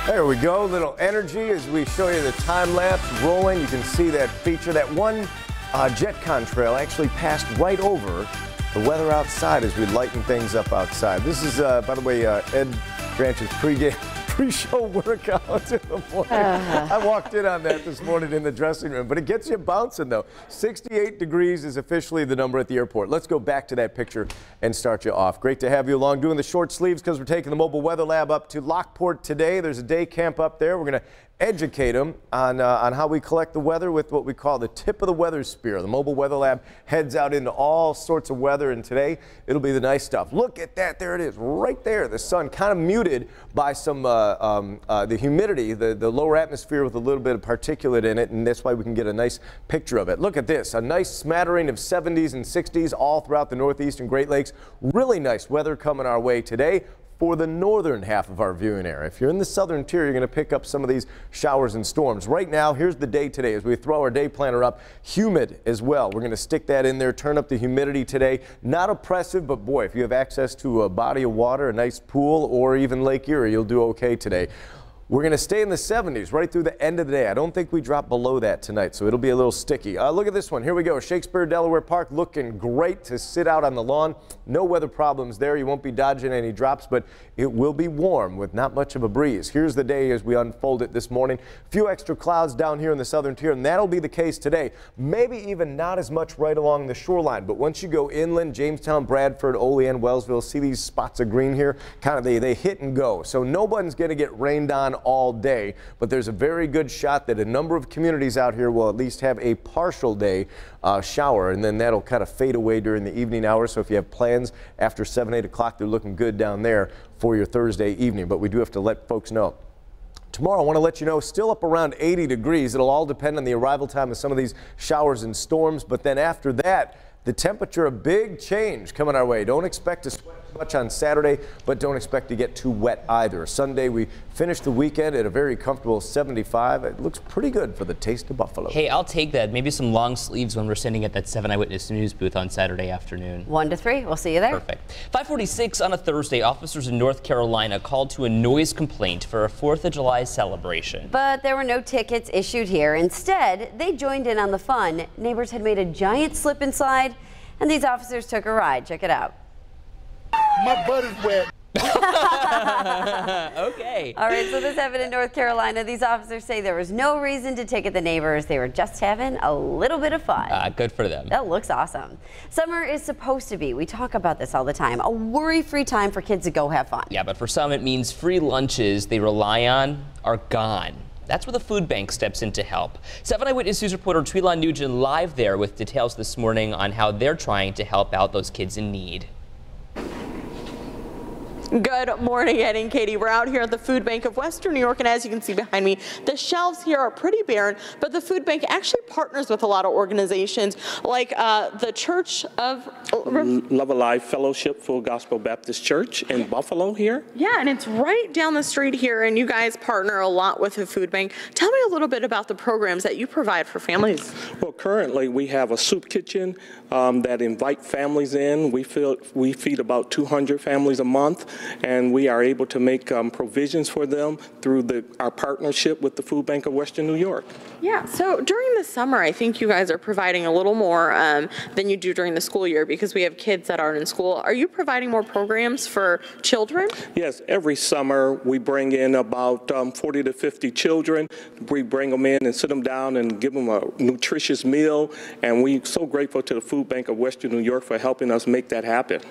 There we go, little energy as we show you the time lapse rolling. You can see that feature. That one jet contrail actually passed right over the weather outside as we lighten things up outside. This is, by the way, Ed Branch's pre-show workout in the morning. I walked in on that this morning in the dressing room, but it gets you bouncing though. 68 degrees is officially the number at the airport. Let's go back to that picture and start you off. Great to have you along doing the short sleeves because we're taking the mobile weather lab up to Lockport today. There's a day camp up there. We're going to educate them on how we collect the weather with what we call the tip of the weather spear. The mobile weather lab heads out into all sorts of weather, and today it'll be the nice stuff. Look at that, there it is, right there. The sun kind of muted by some the humidity, the lower atmosphere with a little bit of particulate in it, and that's why we can get a nice picture of it. Look at this, a nice smattering of 70s and 60s all throughout the Northeast and Great Lakes. Really nice weather coming our way today for the northern half of our viewing area. If you're in the southern tier, you're going to pick up some of these showers and storms. Right now, here's the day today as we throw our day planner up. Humid as well. We're going to stick that in there, turn up the humidity today. Not oppressive, but boy, if you have access to a body of water, a nice pool, or even Lake Erie, you'll do okay today. We're going to stay in the 70s right through the end of the day. I don't think we drop below that tonight, so it'll be a little sticky. Look at this one. Here we go. Shakespeare Delaware Park looking great to sit out on the lawn. No weather problems there. You won't be dodging any drops, but it will be warm with not much of a breeze. Here's the day as we unfold it this morning. A few extra clouds down here in the southern tier, and that'll be the case today. Maybe even not as much right along the shoreline, but once you go inland, Jamestown, Bradford, Olean, Wellsville, see these spots of green here? Kind of they hit and go. So no one's going to get rained on all day, but there's a very good shot that a number of communities out here will at least have a partial day shower, and then that'll kind of fade away during the evening hours. So if you have plans after 7, 8 o'clock, they're looking good down there for your Thursday evening, but we do have to let folks know. Tomorrow, I want to let you know, still up around 80 degrees. It'll all depend on the arrival time of some of these showers and storms, but then after that, the temperature, a big change coming our way. Don't expect to sweat much on Saturday, but don't expect to get too wet either. Sunday, we finished the weekend at a very comfortable 75. It looks pretty good for the taste of Buffalo. Hey, I'll take that. Maybe some long sleeves when we're sitting at that 7 Eyewitness News booth on Saturday afternoon. 1 to 3. We'll see you there. Perfect. 5:46 on a Thursday, officers in North Carolina called to a noise complaint for a 4th of July celebration. But there were no tickets issued here. Instead, they joined in on the fun. Neighbors had made a giant slip and slide, and these officers took a ride. Check it out. My butt is wet. Okay. All right, so this happened in North Carolina. These officers say there was no reason to ticket the neighbors. They were just having a little bit of fun. Good for them. That looks awesome. Summer is supposed to be, we talk about this all the time, a worry-free time for kids to go have fun. Yeah, but for some it means free lunches they rely on are gone. That's where the food bank steps in to help. 7 Eyewitness News reporter Tweelan Nugent live there with details this morning on how they're trying to help out those kids in need. Good morning, Ed and Katie. We're out here at the Food Bank of Western New York, and as you can see behind me, the shelves here are pretty barren, but the food bank actually partners with a lot of organizations like the Church of Love Alive Fellowship Full Gospel Baptist Church in Buffalo here. Yeah, and it's right down the street here, and you guys partner a lot with the food bank. Tell me a little bit about the programs that you provide for families. Well, currently we have a soup kitchen that invite families in. We feed about 200 families a month, and we are able to make provisions for them through our partnership with the Food Bank of Western New York. Yeah, so during the summer, I think you guys are providing a little more than you do during the school year because we have kids that aren't in school. Are you providing more programs for children? Yes, every summer we bring in about 40 to 50 children. We bring them in and sit them down and give them a nutritious meal, and we're so grateful to the Food Bank of Western New York for helping us make that happen.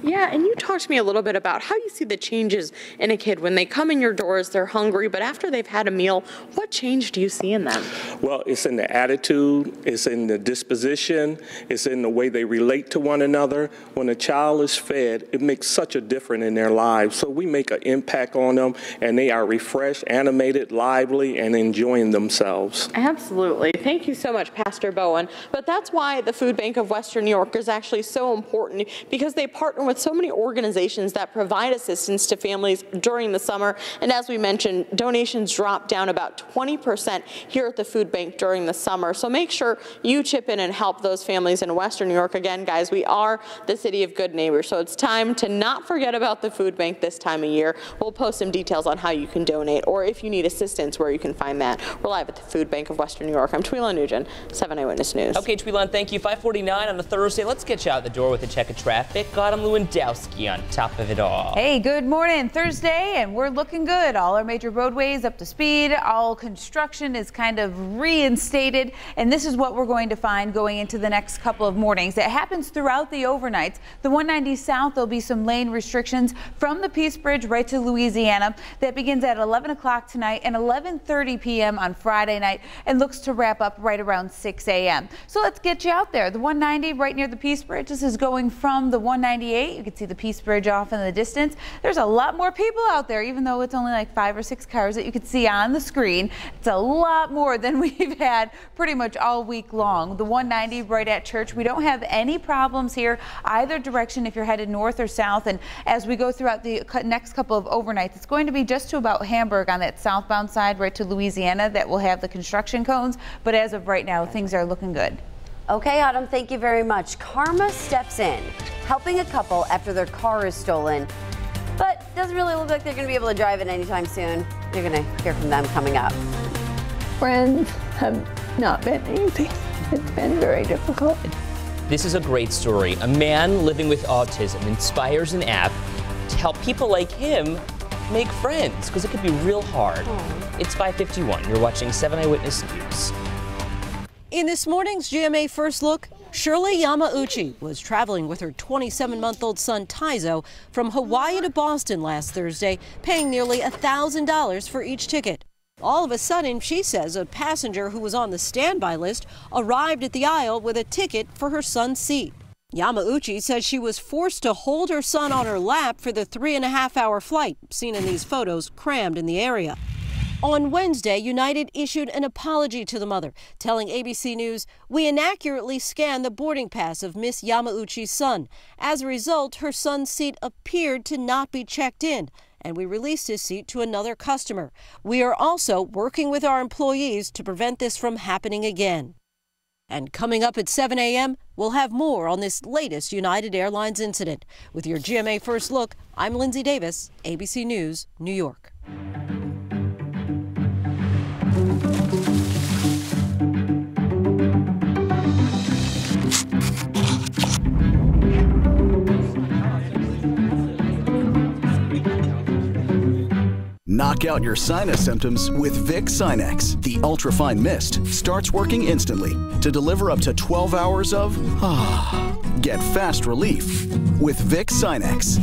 Yeah, and you talked to me a little bit about how you see the changes in a kid when they come in your doors, they're hungry, but after they've had a meal, what change do you see in them? Well, it's in the attitude, it's in the disposition, it's in the way they relate to one another. When a child is fed, it makes such a difference in their lives. So we make an impact on them, and they are refreshed, animated, lively, and enjoying themselves. Absolutely. Thank you so much, Pastor Bowen. But that's why the Food Bank of Western New York is actually so important, because they partner with so many organizations that provide assistance to families during the summer. And as we mentioned, donations drop down about 20% here at the food bank during the summer. So make sure you chip in and help those families in Western New York. Again, guys, we are the city of good neighbors, so it's time to not forget about the food bank this time of year. We'll post some details on how you can donate, or if you need assistance, where you can find that. We're live at the Food Bank of Western New York. I'm Tweelan Nugent, 7 Eyewitness News. Okay, Tweelan, thank you. 5:49 on a Thursday. Let's get you out the door with a check of traffic. Autumn Lewandowski on top of it all. Hey, good morning. Thursday, and we're looking good. All our major roadways up to speed. All construction is kind of reinstated, and this is what we're going to find going into the next couple of mornings. It happens throughout the overnights. The 190 South, there'll be some lane restrictions from the Peace Bridge right to Louisiana. That begins at 11 o'clock tonight and 11:30 p.m. on Friday night, and looks to wrap up right around 6 a.m. So let's get you out there. The 190 right near the Peace Bridge. This is going from the 198. You can see the Peace Bridge off in the distance. There's a lot more people out there, even though it's only like 5 or 6 cars that you can see on the screen. It's a lot more than we've had pretty much all week long. The 190 right at Church, we don't have any problems here either direction if you're headed north or south. And as we go throughout the next couple of overnights, it's going to be just to about Hamburg on that southbound side right to Louisiana that will have the construction cones. But as of right now, things are looking good. Okay, Autumn, thank you very much. Karma steps in, helping a couple after their car is stolen, but doesn't really look like they're going to be able to drive it anytime soon. You're going to hear from them coming up. Friends have not been easy. It's been very difficult. This is a great story. A man living with autism inspires an app to help people like him make friends, because it can be real hard. It's 5:51. You're watching 7 Eyewitness News. In this morning's GMA First Look, Shirley Yamauchi was traveling with her 27-month-old son Taizo from Hawaii to Boston last Thursday, paying nearly $1,000 for each ticket. All of a sudden, she says, a passenger who was on the standby list arrived at the aisle with a ticket for her son's seat. Yamauchi says she was forced to hold her son on her lap for the 3.5-hour flight, seen in these photos crammed in the area. On Wednesday, United issued an apology to the mother, telling ABC News, "We inaccurately scanned the boarding pass of Miss Yamauchi's son. As a result, her son's seat appeared to not be checked in, and we released his seat to another customer. We are also working with our employees to prevent this from happening again." And coming up at 7 a.m., we'll have more on this latest United Airlines incident. With your GMA First Look, I'm Lindsay Davis, ABC News, New York. Knock out your sinus symptoms with Vicks Sinex. The ultrafine mist starts working instantly to deliver up to 12 hours of get fast relief with Vicks Sinex.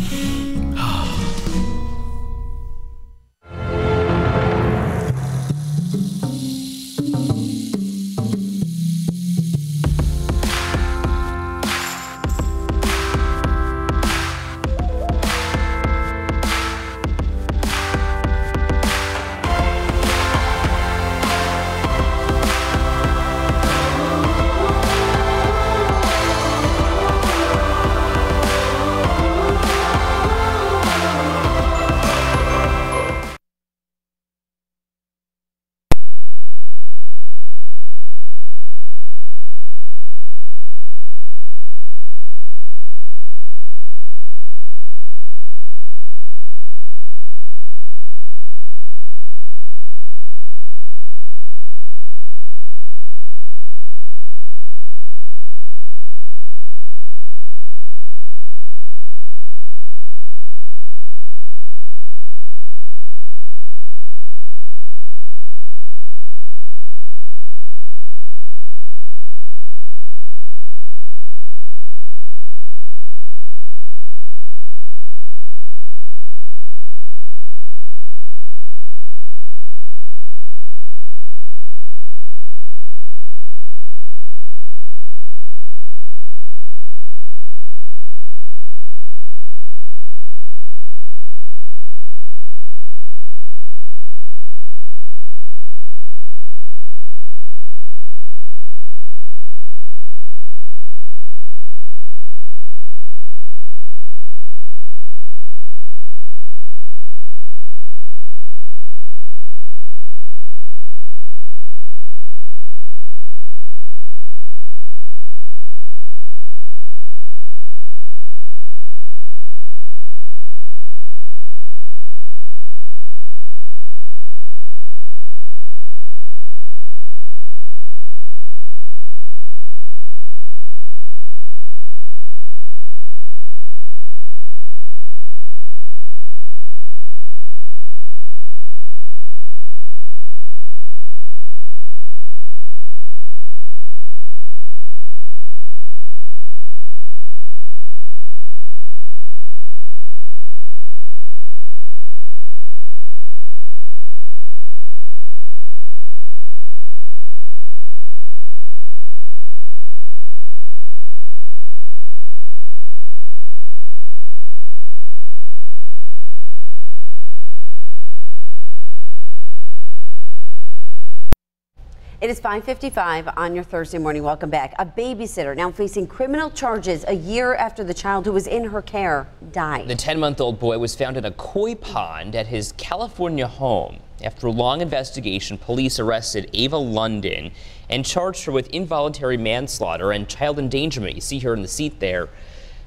It is 5:55 on your Thursday morning. Welcome back. A babysitter now facing criminal charges a year after the child who was in her care died. The 10-month-old boy was found in a koi pond at his California home. After a long investigation, police arrested Ava London and charged her with involuntary manslaughter and child endangerment. You see her in the seat there.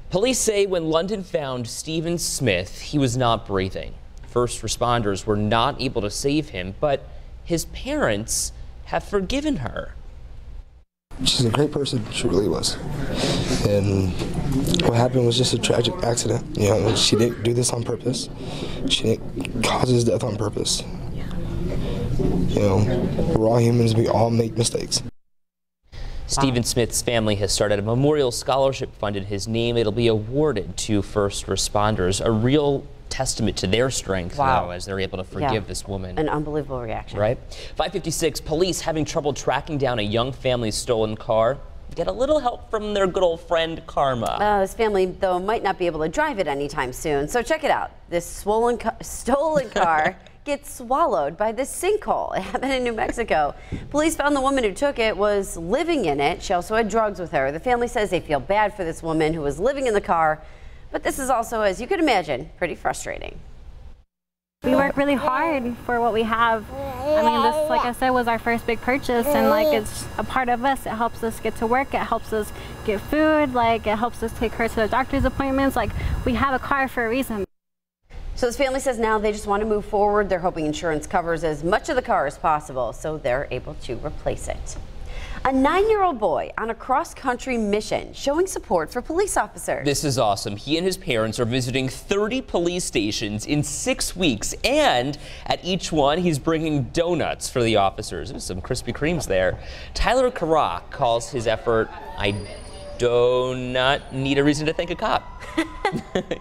Police say when London found Stephen Smith, he was not breathing. First responders were not able to save him, but his parents have forgiven her. She's a great person, she really was. And what happened was just a tragic accident. You know, she didn't do this on purpose. She didn't cause his death on purpose. You know, we're all humans, we all make mistakes. Stephen Smith's family has started a memorial scholarship fund in his name. It'll be awarded to first responders, a real testament to their strength now as they're able to forgive this woman. An unbelievable reaction. Right? 5:56, police having trouble tracking down a young family's stolen car. Get a little help from their good old friend Karma. This family, though, might not be able to drive it anytime soon. So check it out. This stolen car gets swallowed by this sinkhole. It happened in New Mexico. Police found the woman who took it was living in it. She also had drugs with her. The family says they feel bad for this woman who was living in the car, but this is also, as you could imagine, pretty frustrating. We work really hard for what we have. I mean, this, like I said, was our first big purchase, and like it's a part of us. It helps us get to work. It helps us get food. Like it helps us take her to the doctor's appointments. Like we have a car for a reason. So this family says now they just want to move forward. They're hoping insurance covers as much of the car as possible, so they're able to replace it. A 9-year-old boy on a cross-country mission showing support for police officers. This is awesome. He and his parents are visiting 30 police stations in 6 weeks, and at each one he's bringing donuts for the officers. There's some Krispy Kremes there. Tyler Karak calls his effort, "I do not need a reason to thank a cop."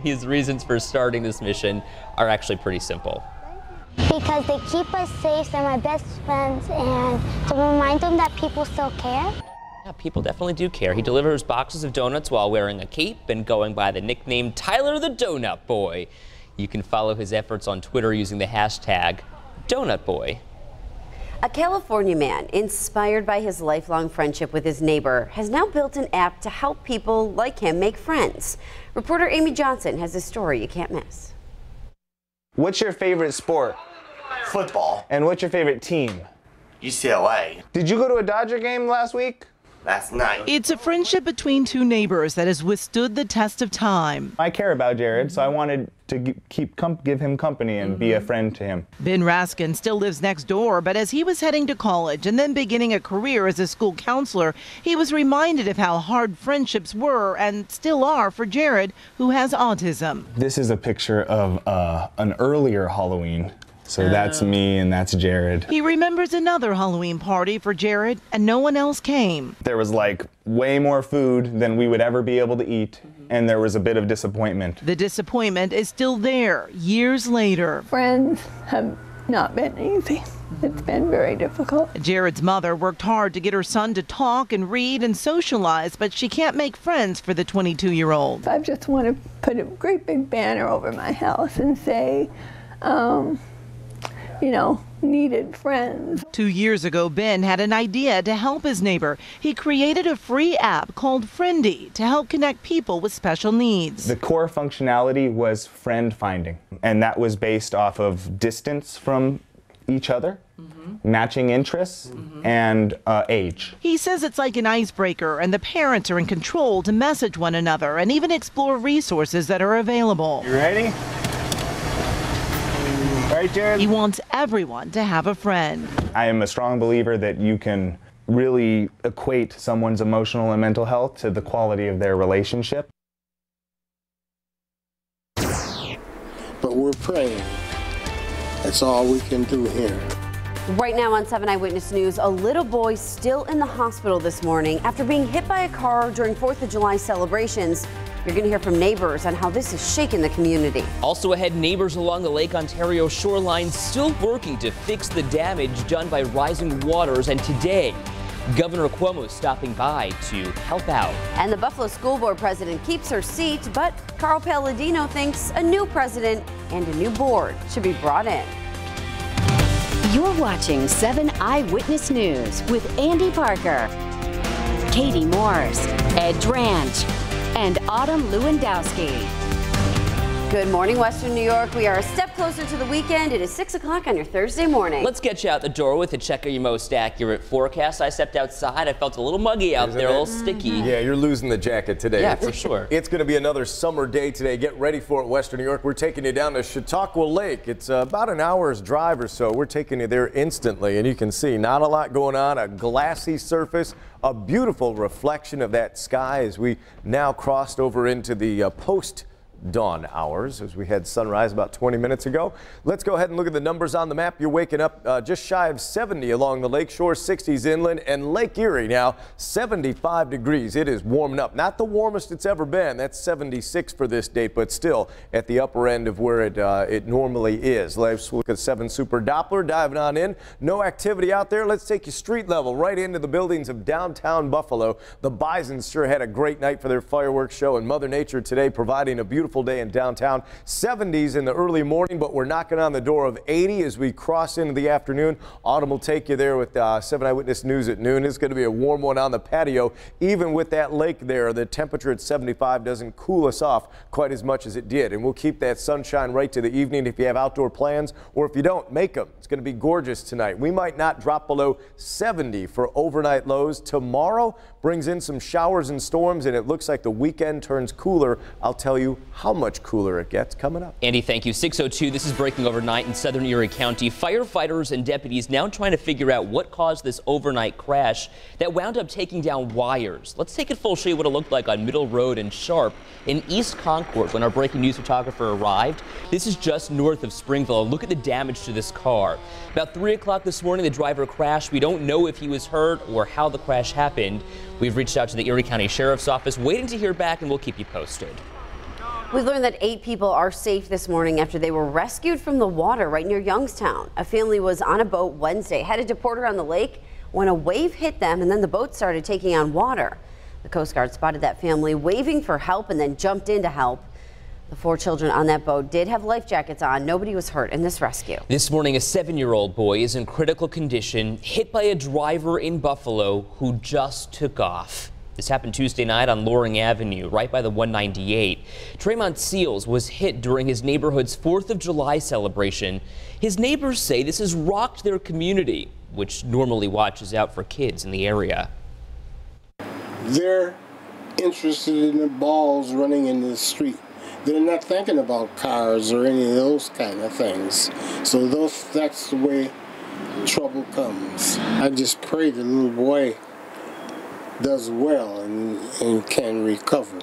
His reasons for starting this mission are actually pretty simple. Because they keep us safe, they're my best friends, and to remind them that people still care. Yeah, people definitely do care. He delivers boxes of donuts while wearing a cape and going by the nickname Tyler the Donut Boy. You can follow his efforts on Twitter using the hashtag #DonutBoy. A California man, inspired by his lifelong friendship with his neighbor, has now built an app to help people like him make friends. Reporter Amy Johnson has a story you can't miss. What's your favorite sport? Football. And what's your favorite team? UCLA. Did you go to a Dodger game last week? Last night. It's a friendship between two neighbors that has withstood the test of time. I care about Jared, so I wanted to give him company and be a friend to him. Ben Raskin still lives next door, but as he was heading to college and then beginning a career as a school counselor, he was reminded of how hard friendships were and still are for Jared, who has autism. This is a picture of an earlier Halloween. So that's me and that's Jared. He remembers another Halloween party for Jared, and no one else came. There was like way more food than we would ever be able to eat, and there was a bit of disappointment. The disappointment is still there years later. Friends have not been easy. It's been very difficult. Jared's mother worked hard to get her son to talk and read and socialize, but she can't make friends for the 22-year-old. I just want to put a great big banner over my house and say, you know, needed friends. 2 years ago, Ben had an idea to help his neighbor. He created a free app called Friendy to help connect people with special needs. The core functionality was friend finding, and that was based off of distance from each other, matching interests, and age. He says it's like an icebreaker, and the parents are in control to message one another and even explore resources that are available. You ready? Right, Jared? He wants everyone to have a friend. I am a strong believer that you can really equate someone's emotional and mental health to the quality of their relationship. But we're praying. That's all we can do here. Right now on 7 Eyewitness News, a little boy still in the hospital this morning after being hit by a car during 4th of July celebrations. You're going to hear from neighbors on how this is shaking the community. Also ahead, neighbors along the Lake Ontario shoreline still working to fix the damage done by rising waters. And today, Governor Cuomo is stopping by to help out. And the Buffalo School Board president keeps her seat, but Carl Palladino thinks a new president and a new board should be brought in. You're watching 7 Eyewitness News with Andy Parker, Katie Morse, Ed Dranch, and Autumn Lewandowski. Good morning, Western New York. We are a step closer to the weekend. It is 6 o'clock on your Thursday morning. Let's get you out the door with a check of your most accurate forecast. I stepped outside. I felt a little muggy out there, a little sticky. Yeah, you're losing the jacket today. Yeah, for sure. It's going to be another summer day today. Get ready for it, Western New York. We're taking you down to Chautauqua Lake. It's about an hour's drive or so. We're taking you there instantly, and you can see not a lot going on. A glassy surface, a beautiful reflection of that sky as we now crossed over into the post-dawn hours as we had sunrise about 20 minutes ago. Let's go ahead and look at the numbers on the map. You're waking up just shy of 70 along the lakeshore, 60s inland, and Lake Erie now 75 degrees. It is warming up. Not the warmest it's ever been. That's 76 for this date, but still at the upper end of where it normally is. Let's look at 7 Super Doppler, diving on in. No activity out there. Let's take you street level right into the buildings of downtown Buffalo. The Bisons sure had a great night for their fireworks show, and Mother Nature today providing a beautiful beautiful day in downtown. 70s in the early morning, but we're knocking on the door of 80 as we cross into the afternoon. Autumn will take you there with 7 Eyewitness News at noon. It's going to be a warm one on the patio. Even with that lake there, the temperature at 75 doesn't cool us off quite as much as it did. And we'll keep that sunshine right to the evening if you have outdoor plans, or if you don't, make them. It's going to be gorgeous tonight. We might not drop below 70 for overnight lows. Tomorrow brings in some showers and storms, and it looks like the weekend turns cooler. I'll tell you how much cooler it gets coming up. Andy, thank you. 6:02. This is breaking overnight in southern Erie County. Firefighters and deputies now trying to figure out what caused this overnight crash that wound up taking down wires. Let's take it full, show you what it looked like on Middle Road and Sharp in East Concord when our breaking news photographer arrived. This is just north of Springville. Look at the damage to this car. About 3 o'clock this morning, the driver crashed. We don't know if he was hurt or how the crash happened. We've reached out to the Erie County Sheriff's Office, waiting to hear back, and we'll keep you posted. We've learned that 8 people are safe this morning after they were rescued from the water right near Youngstown. A family was on a boat Wednesday, headed to Porter on the Lake, when a wave hit them and then the boat started taking on water. The Coast Guard spotted that family waving for help and then jumped in to help. The 4 children on that boat did have life jackets on. Nobody was hurt in this rescue. This morning, a 7-year-old boy is in critical condition, hit by a driver in Buffalo who just took off. This happened Tuesday night on Loring Avenue, right by the 198. Tremont Seals was hit during his neighborhood's 4th of July celebration. His neighbors say this has rocked their community, which normally watches out for kids in the area. They're interested in the balls running in the street. They're not thinking about cars or any of those kind of things. So that's the way trouble comes. I just pray the little boy does well and can recover.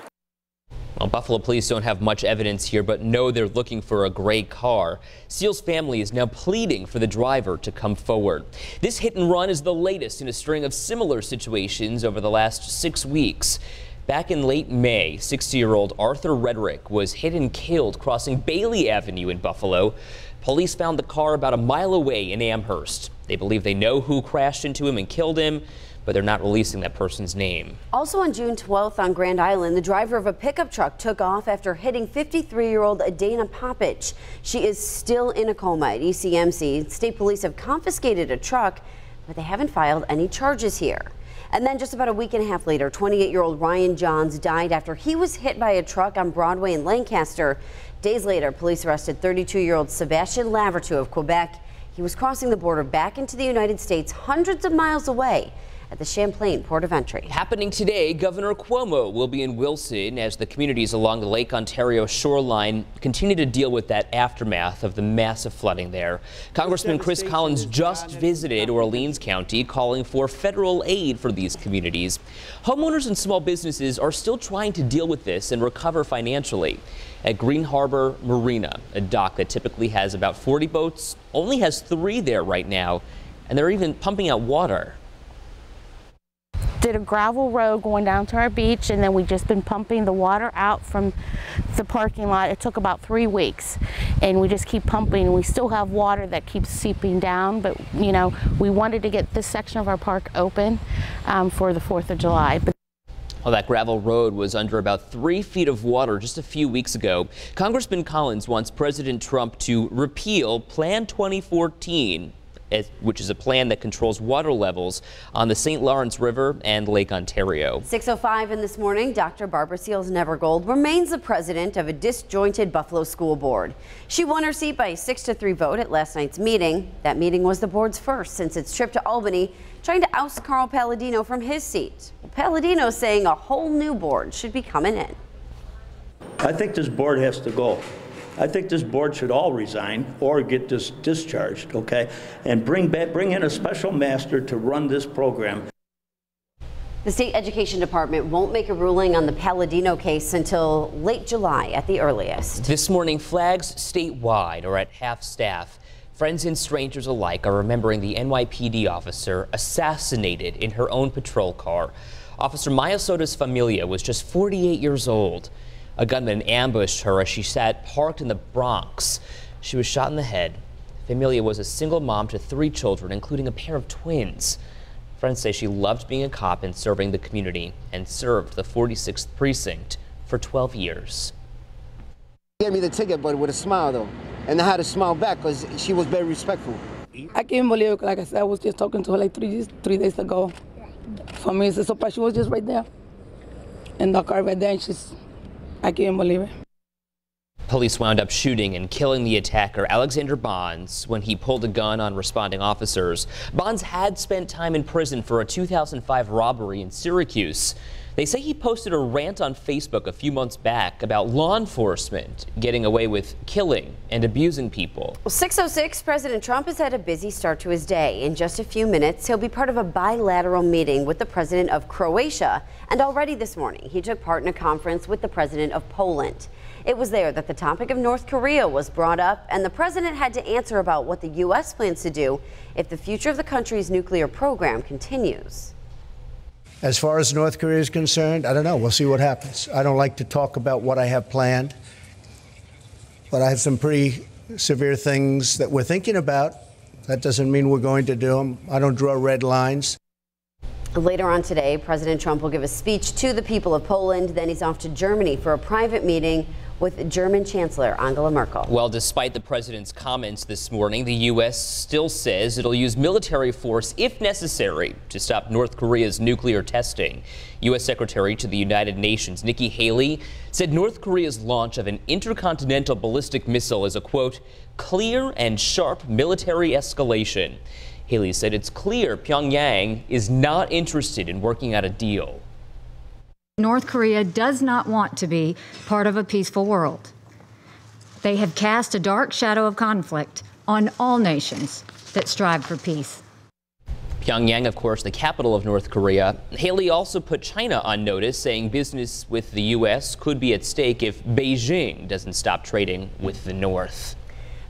Well, Buffalo police don't have much evidence here, but know they're looking for a gray car. Seal's family is now pleading for the driver to come forward. This hit and run is the latest in a string of similar situations over the last 6 weeks. Back in late May, 60-year-old Arthur Redrick was hit and killed crossing Bailey Avenue in Buffalo. Police found the car about a mile away in Amherst. They believe they know who crashed into him and killed him, but they're not releasing that person's name. Also on June 12th on Grand Island, the driver of a pickup truck took off after hitting 53-year-old Adana Popich. She is still in a coma at ECMC. State police have confiscated a truck, but they haven't filed any charges here. And then just about a week and a half later, 28-year-old Ryan Johns died after he was hit by a truck on Broadway in Lancaster. Days later, police arrested 32-year-old Sebastian Lavertu of Quebec. He was crossing the border back into the United States hundreds of miles away at the Champlain port of entry. Happening today, Governor Cuomo will be in Wilson as the communities along the Lake Ontario shoreline continue to deal with that aftermath of the massive flooding there. Congressman Chris Collins just visited Orleans County calling for federal aid for these communities. Homeowners and small businesses are still trying to deal with this and recover financially. At Green Harbor Marina, a dock that typically has about 40 boats, only has 3 there right now, and they're even pumping out water. Did a gravel road going down to our beach, and then we've just been pumping the water out from the parking lot. It took about 3 weeks, and we just keep pumping, and we still have water that keeps seeping down, but you know, we wanted to get this section of our park open for the 4th of July. Well, that gravel road was under about 3 feet of water just a few weeks ago. Congressman Collins wants President Trump to repeal Plan 2014, which is a plan that controls water levels on the St. Lawrence River and Lake Ontario. 6:05 in this morning, Dr. Barbara Seals Nevergold remains the president of a disjointed Buffalo school board. She won her seat by a 6-3 vote at last night's meeting. That meeting was the board's first since its trip to Albany, trying to oust Carl Palladino from his seat. Well, Palladino saying a whole new board should be coming in. I think this board has to go. I think this board should all resign or get discharged, okay? And bring in a special master to run this program. The state education department won't make a ruling on the Palladino case until late July at the earliest. This morning, flags statewide are at half staff. Friends and strangers alike are remembering the NYPD officer assassinated in her own patrol car. Officer Maya Soto's Familia was just 48 years old. A gunman ambushed her as she sat parked in the Bronx. She was shot in the head. Familia was a single mom to 3 children, including a pair of twins. Friends say she loved being a cop and serving the community and served the 46th precinct for 12 years. gave me the ticket, but with a smile though. And I had to smile back because she was very respectful. I can't believe it. Like I said, I was just talking to her like three days ago. For me, it's a surprise. She was just right there in the car right there, and I can't believe it. Police wound up shooting and killing the attacker, Alexander Bonds, when he pulled a gun on responding officers. Bonds had spent time in prison for a 2005 robbery in Syracuse. They say he posted a rant on Facebook a few months back about law enforcement getting away with killing and abusing people. Well, 6:06, President Trump has had a busy start to his day. In just a few minutes, he'll be part of a bilateral meeting with the president of Croatia. And already this morning, he took part in a conference with the president of Poland. It was there that the topic of North Korea was brought up, and the president had to answer about what the U.S. plans to do if the future of the country's nuclear program continues. As far as North Korea is concerned, I don't know. We'll see what happens. I don't like to talk about what I have planned, but I have some pretty severe things that we're thinking about. That doesn't mean we're going to do them. I don't draw red lines. Later on today, President Trump will give a speech to the people of Poland. Then he's off to Germany for a private meeting with German Chancellor Angela Merkel. Well, despite the president's comments this morning, the U.S. still says it'll use military force if necessary to stop North Korea's nuclear testing. U.S. Secretary to the United Nations Nikki Haley said North Korea's launch of an intercontinental ballistic missile is a, quote, clear and sharp military escalation. Haley said it's clear Pyongyang is not interested in working out a deal. North Korea does not want to be part of a peaceful world. They have cast a dark shadow of conflict on all nations that strive for peace. Pyongyang, of course, the capital of North Korea. Haley also put China on notice, saying business with the U.S. could be at stake if Beijing doesn't stop trading with the North.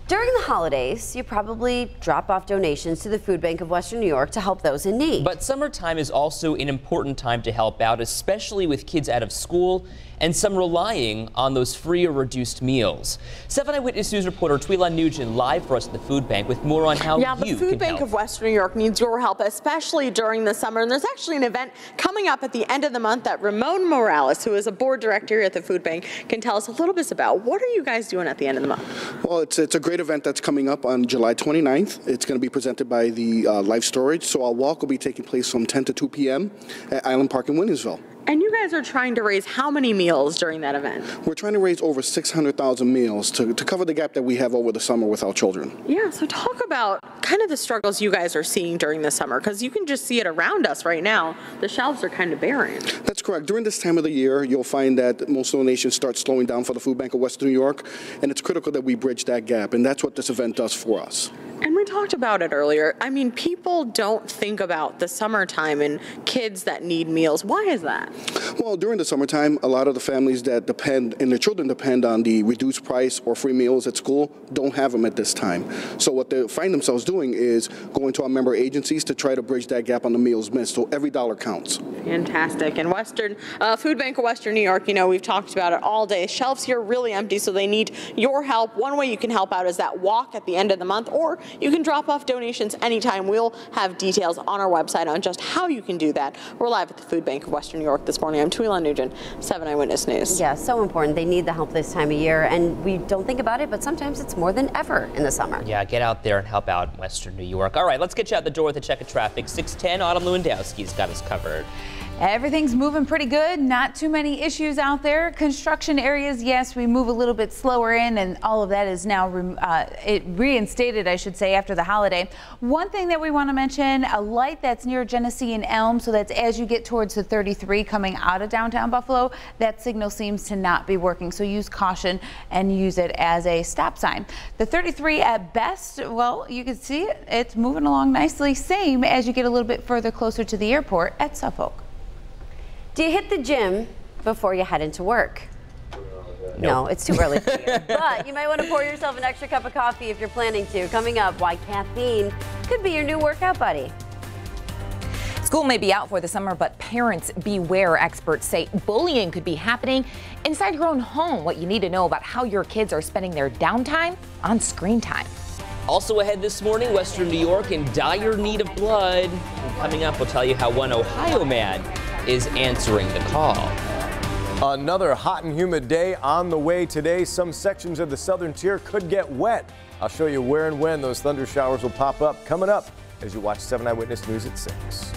During the holidays, you probably drop off donations to the Food Bank of Western New York to help those in need. But summertime is also an important time to help out, especially with kids out of school and some relying on those free or reduced meals. 7 Eyewitness News reporter Tweela Nugent live for us at the Food Bank with more on how you can help. Yeah, the Food Bank of Western New York needs your help, especially during the summer. And there's actually an event coming up at the end of the month that Ramon Morales, who is a board director here at the Food Bank, can tell us a little bit about. What are you guys doing at the end of the month? Well, it's a great event that's coming up on July 29th. It's going to be presented by the Life Storage. So our walk will be taking place from 10 to 2 p.m. at Island Park in Williamsville. And you guys are trying to raise how many meals during that event? We're trying to raise over 600,000 meals to cover the gap that we have over the summer with our children. Yeah, so talk about kind of the struggles you guys are seeing during the summer, because you can just see it around us right now. The shelves are kind of barren. That's correct. During this time of the year, you'll find that most donations start slowing down for the Food Bank of Western New York, and it's critical that we bridge that gap, and that's what this event does for us. And we talked about it earlier. I mean, people don't think about the summertime and kids that need meals. Why is that? Well, during the summertime, a lot of the families that depend, and their children depend on the reduced price or free meals at school, don't have them at this time. So what they find themselves doing is going to our member agencies to try to bridge that gap on the meals missed. So every dollar counts. Fantastic. And Western Food Bank of Western New York, you know, we've talked about it all day. Shelves here really empty, so they need your help. One way you can help out is that walk at the end of the month, or you can drop off donations anytime. We'll have details on our website on just how you can do that. We're live at the Food Bank of Western New York this morning. I'm Tweela Nugent, 7 Eyewitness News. Yeah, so important. They need the help this time of year, and we don't think about it, but sometimes it's more than ever in the summer. Yeah, get out there and help out Western New York. All right, let's get you out the door with a check of traffic. 610, Autumn Lewandowski's got us covered. Everything's moving pretty good. Not too many issues out there. Construction areas, yes, we move a little bit slower in, and all of that is now reinstated, I should say, after the holiday. One thing that we want to mention, a light that's near Genesee and Elm, so that's as you get towards the 33 coming out of downtown Buffalo, that signal seems to not be working. So use caution and use it as a stop sign. The 33 at best, well, you can see it. It's moving along nicely. Same as you get a little bit further closer to the airport at Suffolk. Do you hit the gym before you head into work? No, it's too early for you. But you might want to pour yourself an extra cup of coffee if you're planning to. Coming up, why caffeine could be your new workout buddy. School may be out for the summer, but parents beware. Experts say bullying could be happening inside your own home. What you need to know about how your kids are spending their downtime on screen time. Also ahead this morning, Western New York in dire need of blood. And coming up, we'll tell you how one Ohio man is answering the call. Another hot and humid day on the way today. Some sections of the southern tier could get wet. I'll show you where and when those thunder showers will pop up coming up as you watch 7 Eyewitness News at 6.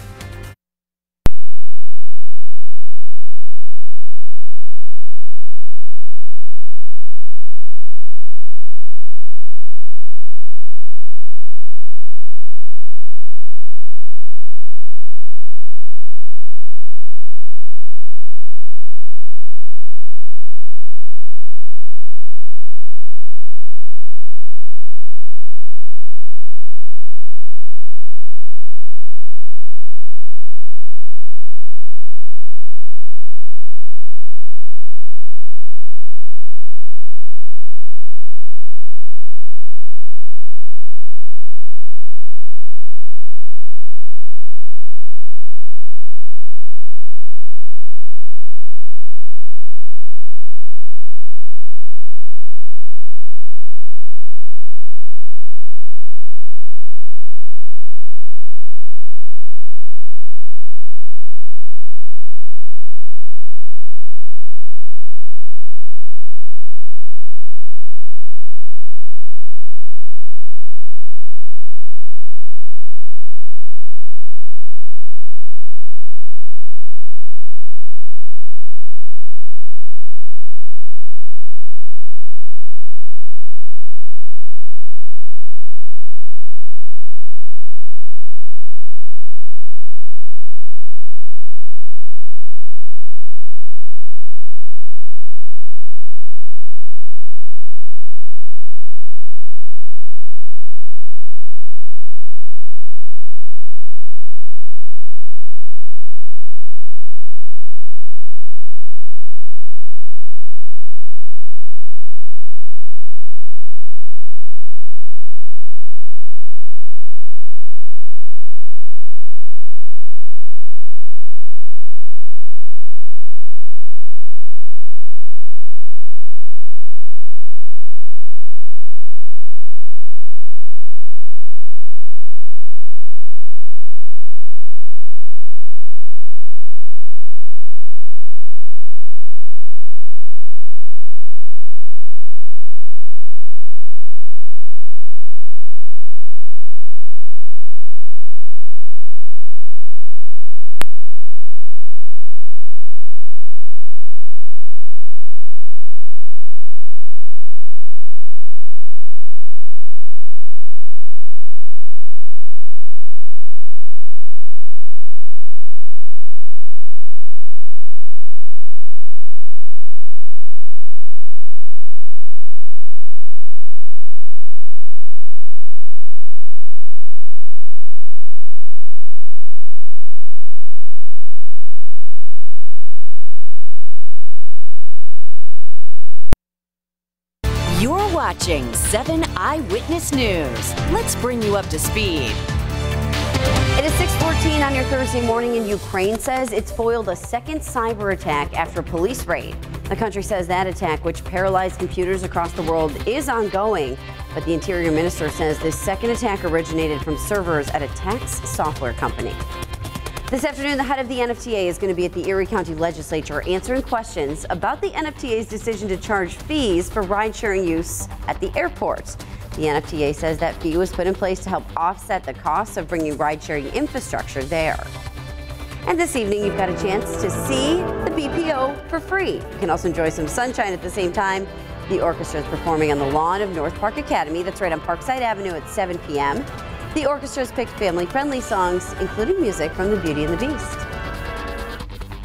You're watching 7 Eyewitness News. Let's bring you up to speed. It is 6:14 on your Thursday morning, and Ukraine says it's foiled a second cyber attack after a police raid. The country says that attack, which paralyzed computers across the world, is ongoing. But the Interior Minister says this second attack originated from servers at a tax software company. This afternoon, the head of the NFTA is going to be at the Erie County Legislature answering questions about the NFTA's decision to charge fees for ride-sharing use at the airport. The NFTA says that fee was put in place to help offset the costs of bringing ride-sharing infrastructure there. And this evening, you've got a chance to see the BPO for free. You can also enjoy some sunshine at the same time. The orchestra is performing on the lawn of North Park Academy. That's right on Parkside Avenue at 7 p.m. The orchestra has picked family-friendly songs, including music from The Beauty and the Beast.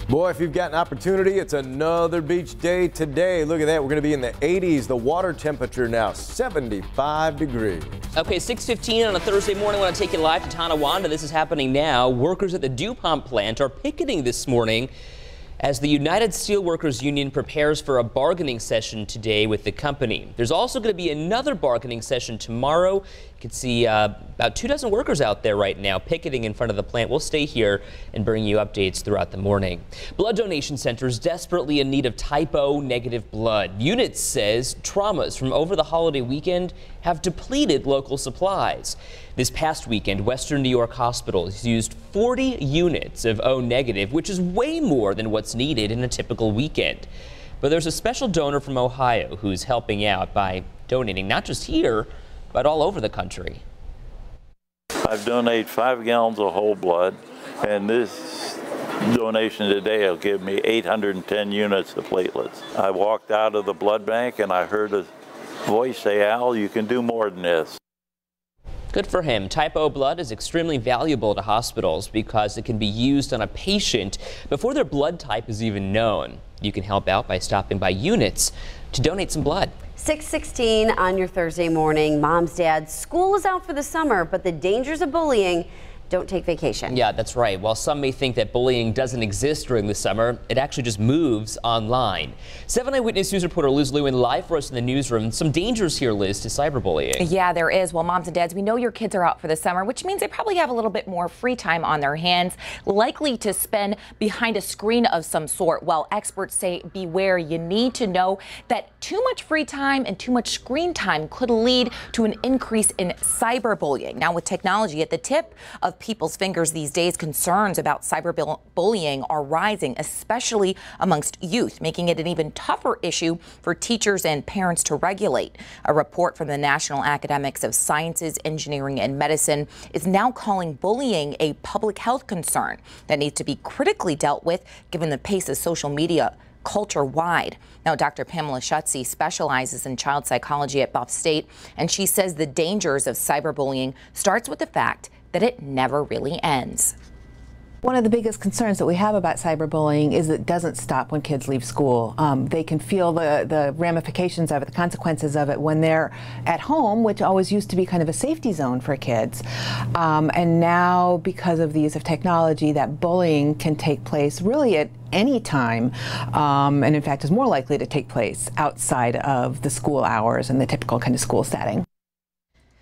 Boy, if you've got an opportunity, it's another beach day today. Look at that. We're going to be in the 80s. The water temperature now 75 degrees. Okay, 6:15 on a Thursday morning. I want to take you live to Tonawanda. This is happening now. Workers at the DuPont plant are picketing this morning as the United Steelworkers Union prepares for a bargaining session today with the company. There's also going to be another bargaining session tomorrow. You can see about 24 workers out there right now picketing in front of the plant. We'll stay here and bring you updates throughout the morning. Blood donation centers desperately in need of type O negative blood. Units says traumas from over the holiday weekend have depleted local supplies. This past weekend, Western New York hospitals used 40 units of O negative, which is way more than what's needed in a typical weekend. But there's a special donor from Ohio who's helping out by donating not just here, but all over the country. I've donated 5 gallons of whole blood, and this donation today will give me 810 units of platelets. I walked out of the blood bank and I heard a voice say, "Al, you can do more than this." Good for him. Type O blood is extremely valuable to hospitals because it can be used on a patient before their blood type is even known. You can help out by stopping by units to donate some blood. 6:16 on your Thursday morning. Moms, dads, school is out for the summer, but the dangers of bullying don't take vacation. Yeah, that's right. While some may think that bullying doesn't exist during the summer, it actually just moves online. 7 Eyewitness News reporter Liz Lewin live for us in the newsroom. Some dangers here, Liz, to cyberbullying. Yeah, there is. Well, moms and dads, we know your kids are out for the summer, which means they probably have a little bit more free time on their hands, likely to spend behind a screen of some sort. Well, experts say beware. You need to know that too much free time and too much screen time could lead to an increase in cyberbullying. Now, with technology at the tip of people's fingers these days, concerns about cyberbullying are rising, especially amongst youth, making it an even tougher issue for teachers and parents to regulate. A report from the National Academies of Sciences, Engineering, and Medicine is now calling bullying a public health concern that needs to be critically dealt with given the pace of social media culture-wide. Now, Dr. Pamela Schutze specializes in child psychology at Buff State, and she says the dangers of cyberbullying starts with the fact that it never really ends. One of the biggest concerns that we have about cyberbullying is that it doesn't stop when kids leave school. They can feel the ramifications of it, the consequences of it when they're at home, which always used to be kind of a safety zone for kids. And now, because of the use of technology, that bullying can take place really at any time, and in fact is more likely to take place outside of the school hours and the typical kind of school setting.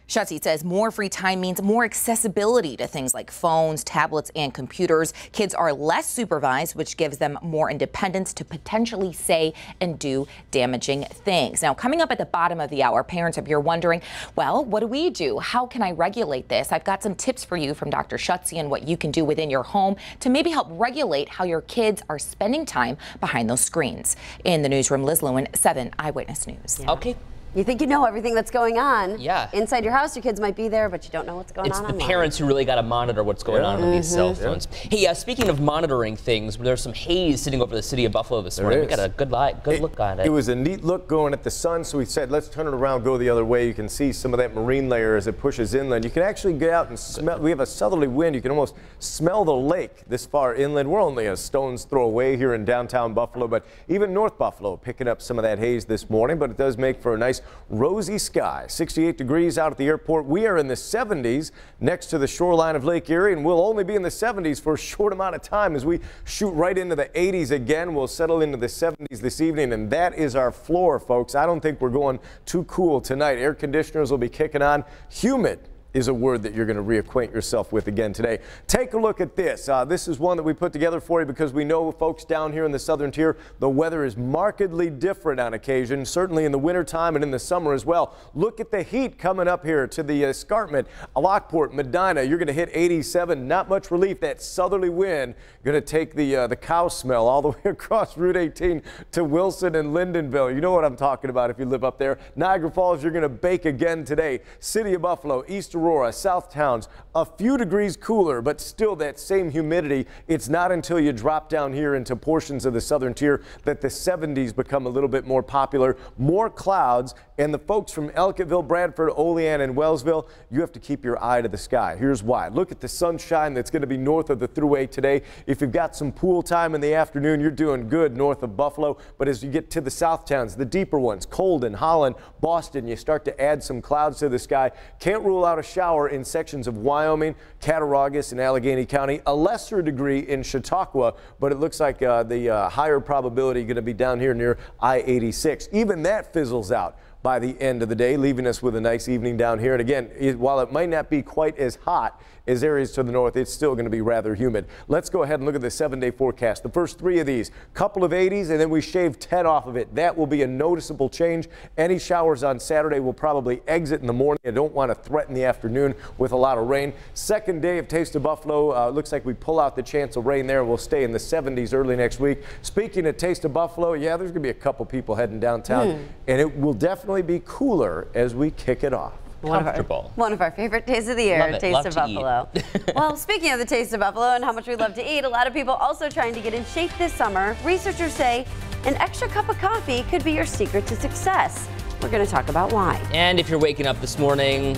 Schutze says more free time means more accessibility to things like phones, tablets, and computers. Kids are less supervised, which gives them more independence to potentially say and do damaging things. Now, coming up at the bottom of the hour, parents, if you're wondering, well, what do we do? How can I regulate this? I've got some tips for you from Dr. Schutze and what you can do within your home to maybe help regulate how your kids are spending time behind those screens. In the newsroom, Liz Lewin, 7 Eyewitness News. Yeah. Okay. You think you know everything that's going on. Yeah. Inside your house, your kids might be there, but you don't know what's going on It's the online. parents who really got to monitor what's going on with these cell phones. Hey, speaking of monitoring things, there's some haze sitting over the city of Buffalo this morning. We got a good look at it. It was a neat look going at the sun, so we said, let's turn it around, go the other way. You can see some of that marine layer as it pushes inland. You can actually get out and smell. We have a southerly wind. You can almost smell the lake this far inland. We're only a stone's throw away here in downtown Buffalo, but even North Buffalo picking up some of that haze this morning, but it does make for a nice rosy sky. 68 degrees out at the airport. We are in the 70s next to the shoreline of Lake Erie, and we'll only be in the 70s for a short amount of time as we shoot right into the 80s again. We'll settle into the 70s this evening, and that is our floor, folks. I don't think we're going too cool tonight. Air conditioners will be kicking on. Humid is a word that you're going to reacquaint yourself with again today. Take a look at this. This is one that we put together for you because we know, folks, down here in the southern tier, the weather is markedly different on occasion, certainly in the wintertime and in the summer as well. Look at the heat coming up here to the escarpment, Lockport, Medina. You're going to hit 87. Not much relief. That southerly wind going to take the cow smell all the way across Route 18 to Wilson and Lyndonville. You know what I'm talking about if you live up there. Niagara Falls, you're going to bake again today. City of Buffalo, East Aurora, South Towns, a few degrees cooler, but still that same humidity. It's not until you drop down here into portions of the southern tier that the 70s become a little bit more popular. More clouds, and the folks from Ellicottville, Bradford, Olean, and Wellsville, you have to keep your eye to the sky. Here's why. Look at the sunshine that's going to be north of the Thruway today. If you've got some pool time in the afternoon, you're doing good north of Buffalo. But as you get to the South Towns, the deeper ones, Colden, Holland, Boston, you start to add some clouds to the sky. Can't rule out a shower in sections of Wyoming, Cattaraugus, and Allegheny County. A lesser degree in Chautauqua, but it looks like the higher probability going to be down here near I-86. Even that fizzles out by the end of the day, leaving us with a nice evening down here. And again, while it might not be quite as hot as areas to the north, it's still going to be rather humid. Let's go ahead and look at the 7-day forecast. The first 3 of these, couple of 80s, and then we shave 10 off of it. That will be a noticeable change. Any showers on Saturday will probably exit in the morning. I don't want to threaten the afternoon with a lot of rain. Second day of Taste of Buffalo, looks like we pull out the chance of rain there. We'll stay in the 70s early next week. Speaking of Taste of Buffalo, yeah, there's going to be a couple people heading downtown, and it will definitely be cooler as we kick it off. Comfortable. One of our favorite days of the year, Taste of Buffalo. Well, speaking of the Taste of Buffalo and how much we love to eat, a lot of people also trying to get in shape this summer. Researchers say an extra cup of coffee could be your secret to success. We're going to talk about why. And if you're waking up this morning,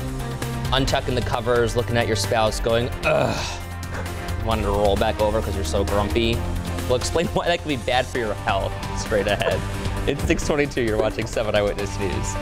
untucking the covers, looking at your spouse going, ugh, wanting to roll back over because you're so grumpy, we'll explain why that could be bad for your health straight ahead. It's 6:22. You're watching 7 Eyewitness News.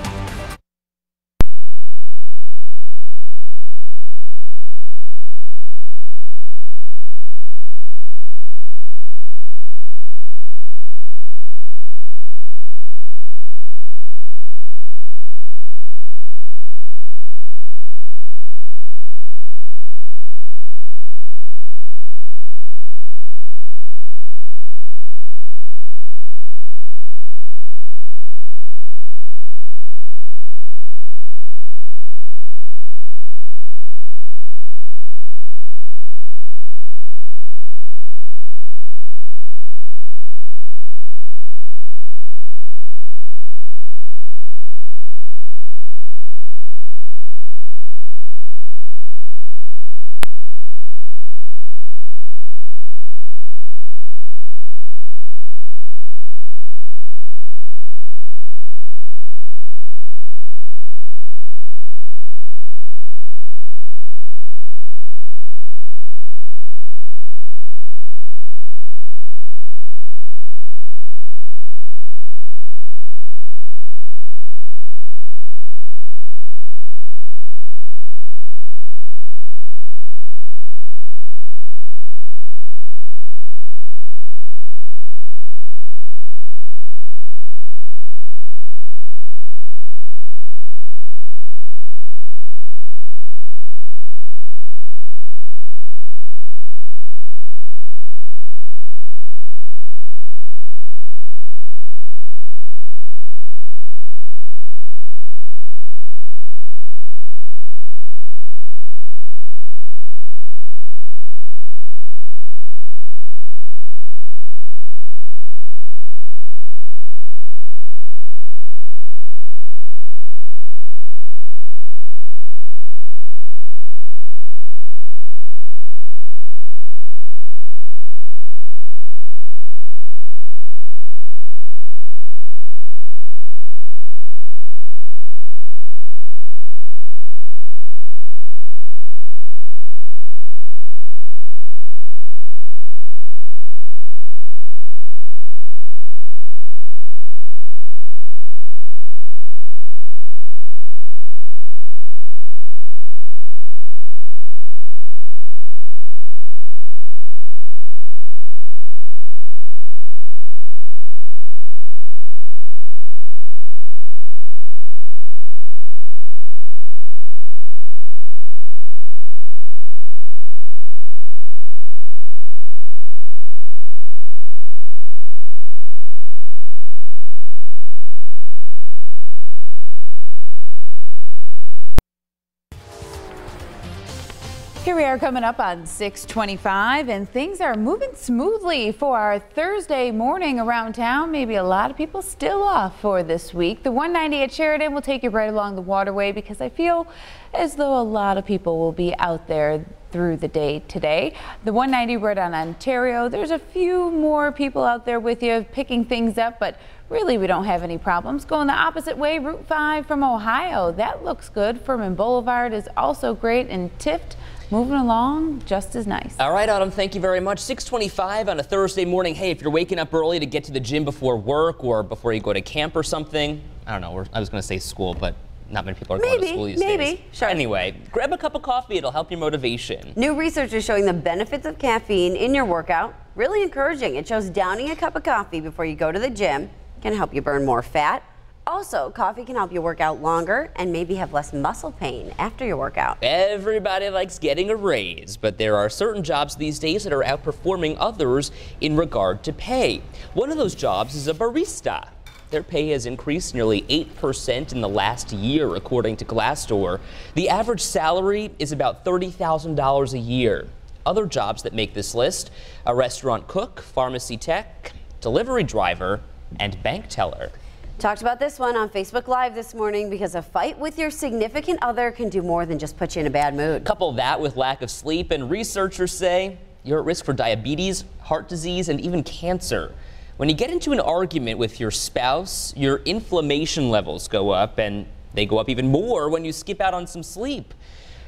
Here we are coming up on 6:25, and things are moving smoothly for our Thursday morning around town. Maybe a lot of people still off for this week. The 190 at Sheridan will take you right along the waterway because I feel as though a lot of people will be out there through the day today. The 190 right on Ontario, there's a few more people out there with you picking things up, but really we don't have any problems. Going the opposite way, Route 5 from Ohio, that looks good. Furman Boulevard is also great, and Tift moving along just as nice. All right, Autumn, thank you very much. 6:25 on a Thursday morning. Hey, if you're waking up early to get to the gym before work or before you go to camp or something, I don't know, I was going to say school, but not many people are going to school these days. Sure. Anyway, grab a cup of coffee. It'll help your motivation. New research is showing the benefits of caffeine in your workout. Really encouraging. It shows downing a cup of coffee before you go to the gym can help you burn more fat. Also Also, coffee can help you work out longer and maybe have less muscle pain after your workout. Everybody likes getting a raise, but there are certain jobs these days that are outperforming others in regard to pay. One of those jobs is a barista. Their pay has increased nearly 8% in the last year, according to Glassdoor. The average salary is about $30,000 a year. Other jobs that make this list: a restaurant cook, pharmacy tech, delivery driver, and bank teller. Talked about this one on Facebook Live this morning because a fight with your significant other can do more than just put you in a bad mood. Couple that with lack of sleep, and researchers say you're at risk for diabetes, heart disease, and even cancer. When you get into an argument with your spouse, your inflammation levels go up, and they go up even more when you skip out on some sleep.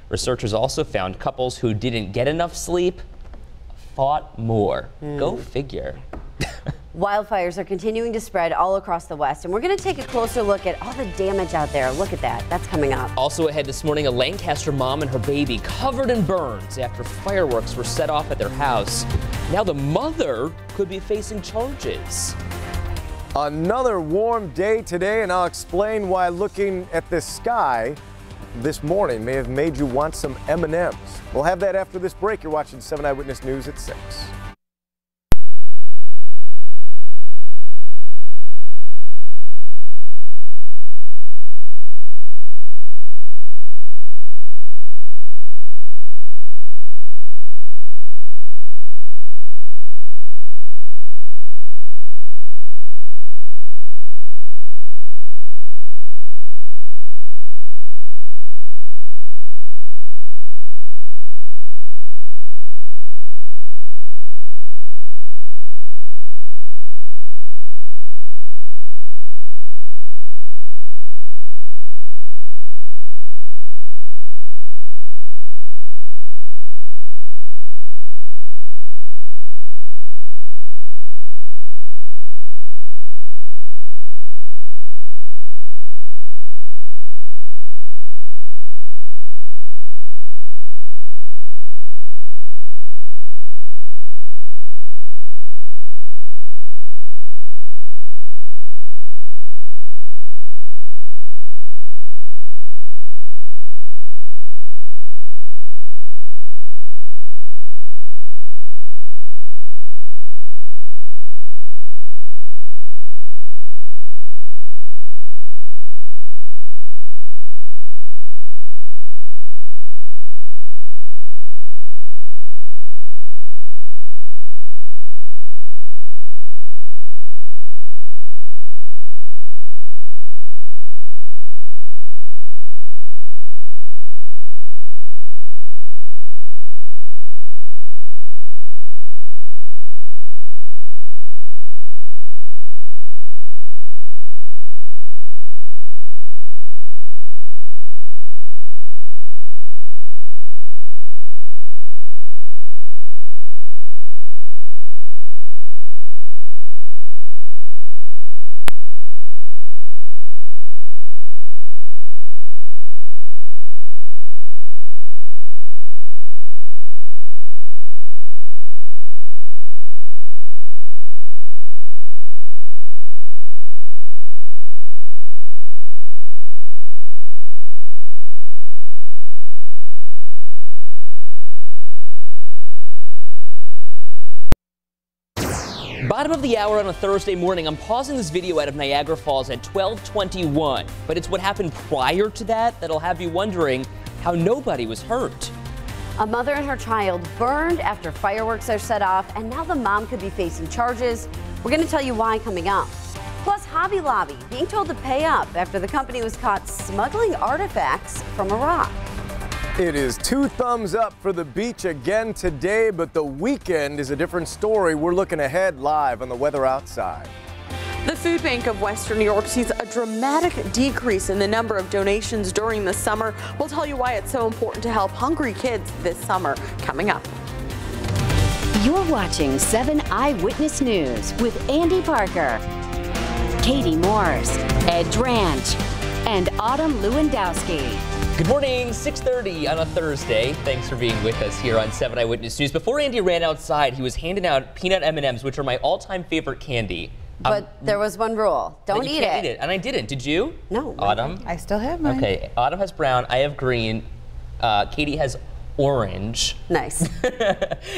Researchers also found couples who didn't get enough sleep fought more. Go figure. Wildfires are continuing to spread all across the West, and we're going to take a closer look at all the damage out there. Look at that. That's coming up. Also ahead this morning, a Lancaster mom and her baby covered in burns after fireworks were set off at their house. Now the mother could be facing charges. Another warm day today, and I'll explain why looking at the sky this morning may have made you want some M&Ms. We'll have that after this break. You're watching 7 Eyewitness News at 6. Bottom of the hour on a Thursday morning. I'm pausing this video out of Niagara Falls at 12:21, but it's what happened prior to that that'll have you wondering how nobody was hurt. A mother and her child burned after fireworks are set off, and now the mom could be facing charges. We're going to tell you why coming up. Plus, Hobby Lobby being told to pay up after the company was caught smuggling artifacts from Iraq. It is 2 thumbs up for the beach again today, but the weekend is a different story. We're looking ahead live on the weather outside. The Food Bank of Western New York sees a dramatic decrease in the number of donations during the summer. We'll tell you why it's so important to help hungry kids this summer coming up. You're watching 7 Eyewitness News with Andy Parker, Katie Morse, Ed Dranch, and Autumn Lewandowski. Good morning, 6:30 on a Thursday. Thanks for being with us here on 7 Eyewitness News. Before Andy ran outside, he was handing out peanut M&Ms, which are my all-time favorite candy. But there was one rule. Don't eat can't it. eat it. And I didn't. Did you? No. Autumn? I still have mine. Okay. Autumn has brown. I have green. Katie has orange. Nice.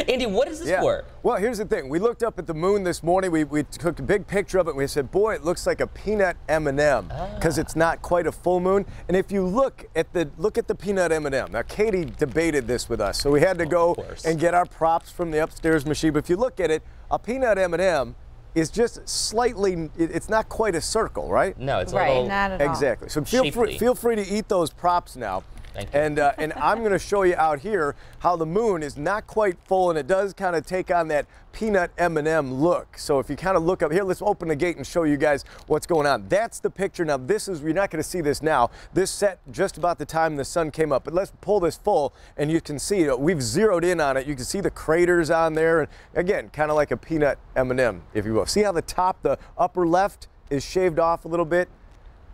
Andy, what is this for? Well, here's the thing. We looked up at the moon this morning. We took a big picture of it. And we said, boy, it looks like a peanut M&M because it's not quite a full moon. And if you look at the peanut M&M, now Katie debated this with us, so we had to go and get our props from the upstairs machine. But if you look at it, a peanut M&M is just slightly, it's not quite a circle, right? No, it's a little. Not at all. Exactly. So feel free to eat those props now. Thank you. And I'm going to show you out here how the moon is not quite full, and it does kind of take on that peanut M&M look. So if you kind of look up here, let's open the gate and show you guys what's going on. That's the picture. Now this is, you're not going to see this now. This set just about the time the sun came up. But let's pull this full, and you can see we've zeroed in on it. You can see the craters on there, and again, kind of like a peanut M&M, if you will. See how the upper left is shaved off a little bit?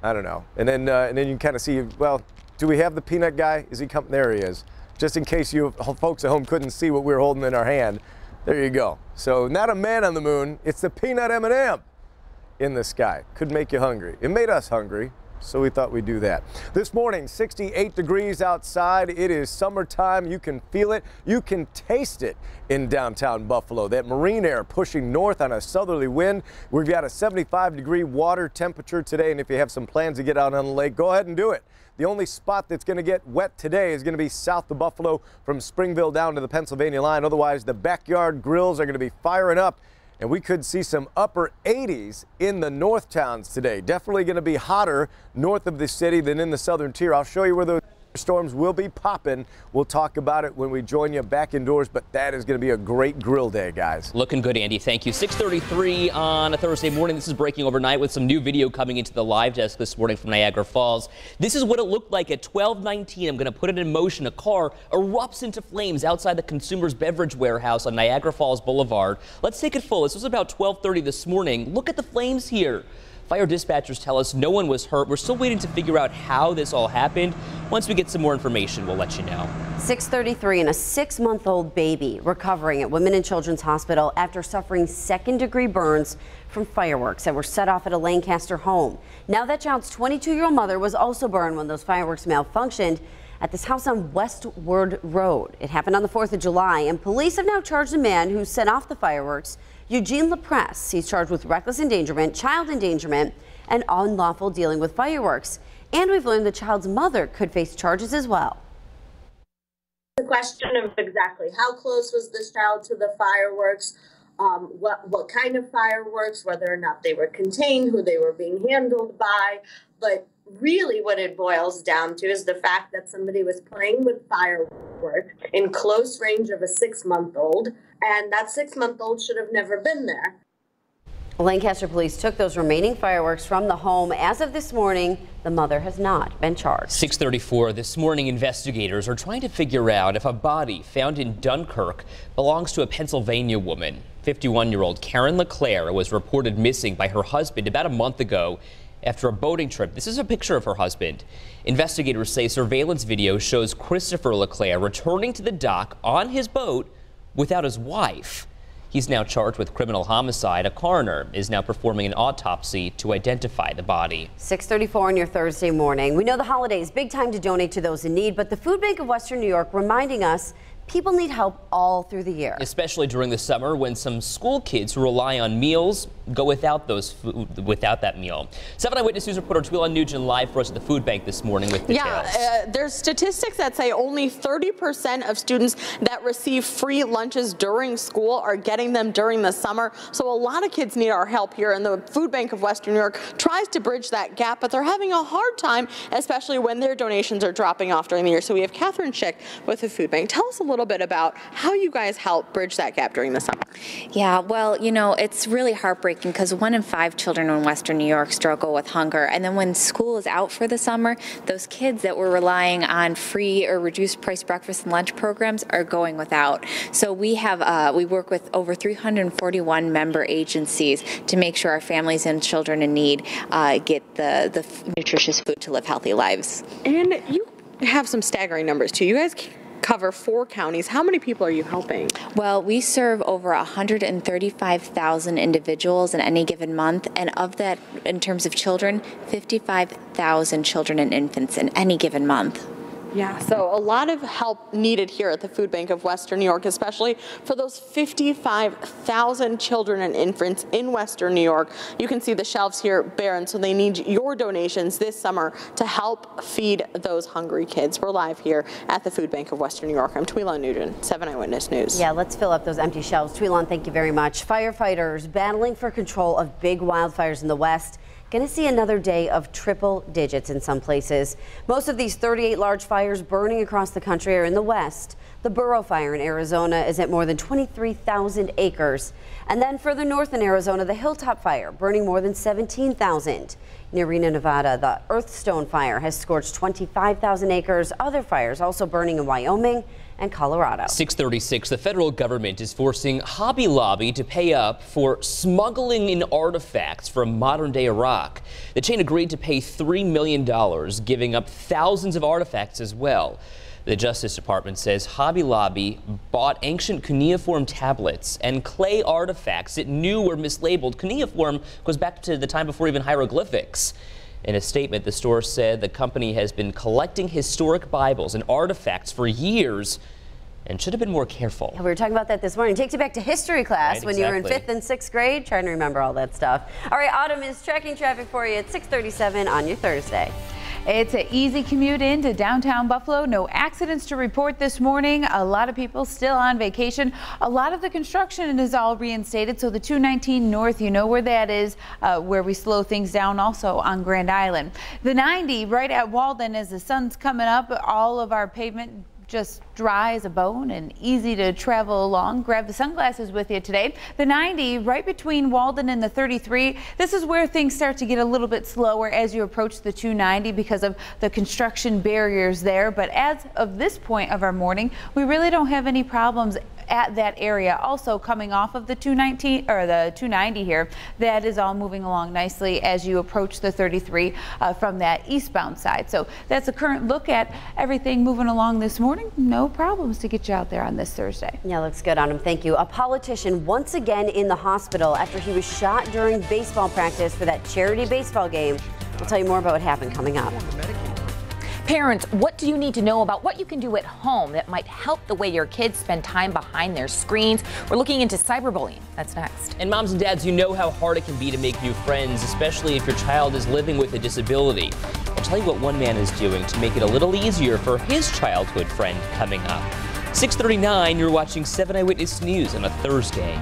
I don't know. And then you can kind of see, well, do we have the peanut guy? Is he coming? There he is. Just in case you folks at home couldn't see what we were holding in our hand. There you go. So not a man on the moon, it's the peanut M&M in the sky. Could make you hungry. It made us hungry, so we thought we'd do that. This morning, 68 degrees outside. It is summertime. You can feel it. You can taste it in downtown Buffalo. That marine air pushing north on a southerly wind. We've got a 75-degree water temperature today, and if you have some plans to get out on the lake, go ahead and do it. The only spot that's going to get wet today is going to be south of Buffalo from Springville down to the Pennsylvania line. Otherwise, the backyard grills are going to be firing up, and we could see some upper 80s in the north towns today. Definitely going to be hotter north of the city than in the southern tier. I'll show you where those storms will be popping. We'll talk about it when we join you back indoors, but that is going to be a great grill day, guys. Looking good, Andy. Thank you. 6:33 on a Thursday morning. This is breaking overnight with some new video coming into the live desk this morning from Niagara Falls. This is what it looked like at 12:19. I'm going to put it in motion. A car erupts into flames outside the Consumer's Beverage Warehouse on Niagara Falls Boulevard. Let's take it full. This was about 12:30 this morning. Look at the flames here. Fire dispatchers tell us no one was hurt. We're still waiting to figure out how this all happened. Once we get some more information, we'll let you know. 6:33 and a 6-month-old baby recovering at Women and Children's Hospital after suffering second-degree burns from fireworks that were set off at a Lancaster home. Now that child's 22-year-old mother was also burned when those fireworks malfunctioned at this house on Westward Road. It happened on the 4th of July, and police have now charged the man who set off the fireworks, Eugene LaPresse. He's charged with reckless endangerment, child endangerment, and unlawful dealing with fireworks. And we've learned the child's mother could face charges as well. The question of exactly how close was this child to the fireworks, what kind of fireworks, whether or not they were contained, who they were being handled by. But really what it boils down to is the fact that somebody was playing with fireworks in close range of a 6-month-old, and that 6-month-old should have never been there. Lancaster police took those remaining fireworks from the home. As of this morning, the mother has not been charged. 6:34 this morning, investigators are trying to figure out if a body found in Dunkirk belongs to a Pennsylvania woman. 51-year-old Karen LeClaire was reported missing by her husband about a month ago after a boating trip. This is a picture of her husband. Investigators say surveillance video shows Christopher LeClaire returning to the dock on his boat without his wife. He's now charged with criminal homicide. A coroner is now performing an autopsy to identify the body. 6:34 on your Thursday morning. We know the holidays, big time to donate to those in need, but the Food Bank of Western New York reminding us people need help all through the year. Especially during the summer when some school kids who rely on meals go without that meal. 7 Eyewitness News reporter Twila Nugent live for us at the food bank this morning with details. Yeah, there's statistics that say only 30% of students that receive free lunches during school are getting them during the summer. So a lot of kids need our help here, and the Food Bank of Western New York tries to bridge that gap, but they're having a hard time, especially when their donations are dropping off during the year. So we have Catherine Schick with the Food Bank. Tell us a little bit about how you guys help bridge that gap during the summer. Yeah, well, you know, it's really heartbreaking because 1 in 5 children in Western New York struggle with hunger. And then when school is out for the summer, those kids that were relying on free or reduced price breakfast and lunch programs are going without. So we have we work with over 341 member agencies to make sure our families and children in need get the nutritious food to live healthy lives. And you have some staggering numbers too. You guys cover 4 counties. How many people are you helping? Well, we serve over 135,000 individuals in any given month, and of that, in terms of children, 55,000 children and infants in any given month. Yeah, so a lot of help needed here at the Food Bank of Western New York, especially for those 55,000 children and infants in Western New York. You can see the shelves here bare, and so they need your donations this summer to help feed those hungry kids. We're live here at the Food Bank of Western New York. I'm Tweelon Nugent, 7 Eyewitness News. Yeah, let's fill up those empty shelves. Tweelon, thank you very much. Firefighters battling for control of big wildfires in the West. Going to see another day of triple digits in some places. Most of these 38 large fires burning across the country are in the West. The Burrow Fire in Arizona is at more than 23,000 acres. And then further north in Arizona, the Hilltop Fire burning more than 17,000. Near Reno, Nevada, the Earthstone Fire has scorched 25,000 acres. Other fires also burning in Wyoming and Colorado. 6:36, the federal government is forcing Hobby Lobby to pay up for smuggling in artifacts from modern-day Iraq. The chain agreed to pay $3 million, giving up thousands of artifacts as well. The Justice Department says Hobby Lobby bought ancient cuneiform tablets and clay artifacts it knew were mislabeled. Cuneiform goes back to the time before even hieroglyphics. In a statement, the store said the company has been collecting historic Bibles and artifacts for years and should have been more careful. Yeah, we were talking about that this morning. Takes you back to history class, right, when you were in 5th and 6th grade, trying to remember all that stuff. All right, Autumn is tracking traffic for you at 6:37 on your Thursday. It's an easy commute into downtown Buffalo. No accidents to report this morning. A lot of people still on vacation. A lot of the construction is all reinstated. So the 219 North, you know where that is, where we slow things down, also on Grand Island. The 90 right at Walden, as the sun's coming up, all of our pavement just dry as a bone and easy to travel along. Grab the sunglasses with you today. The 90 right between Walden and the 33. This is where things start to get a little bit slower as you approach the 290 because of the construction barriers there. But as of this point of our morning, we really don't have any problems at that area. Also coming off of the 219 or the 290 here, that is all moving along nicely as you approach the 33 from that eastbound side. So that's a current look at everything moving along this morning. No problems to get you out there on this Thursday. Yeah, looks good on him. Thank you. A politician once again in the hospital after he was shot during baseball practice for that charity baseball game. We'll tell you more about what happened coming up. Parents, what do you need to know about what you can do at home that might help the way your kids spend time behind their screens? We're looking into cyberbullying. That's next. And moms and dads, you know how hard it can be to make new friends, especially if your child is living with a disability. I'll tell you what one man is doing to make it a little easier for his childhood friend coming up. 6:39, you're watching 7 Eyewitness News on a Thursday.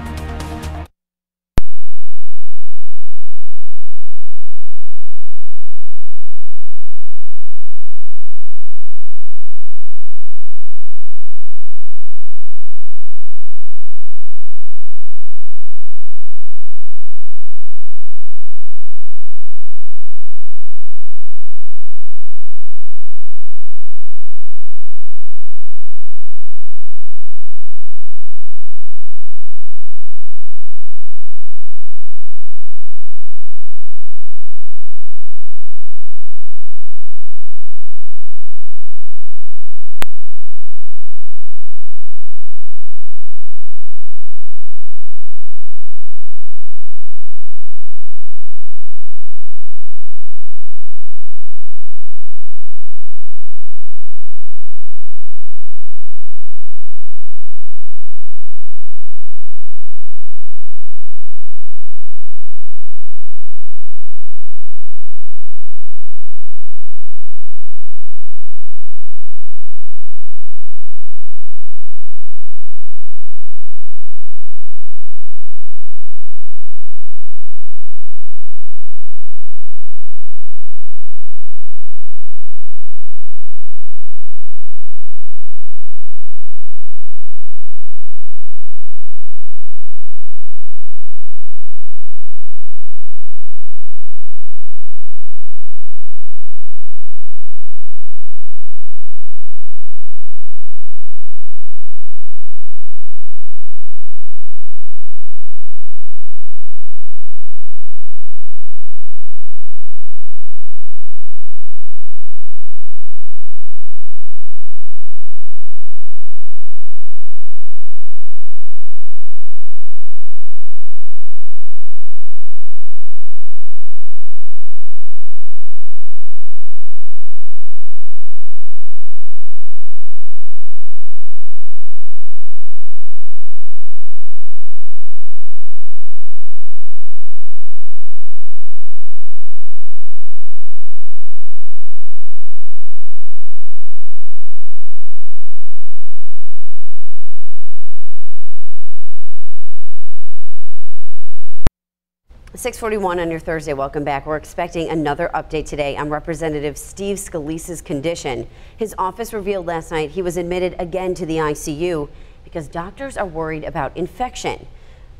6:41 on your Thursday. Welcome back. We're expecting another update today on Representative Steve Scalise's condition. His office revealed last night he was admitted again to the ICU because doctors are worried about infection.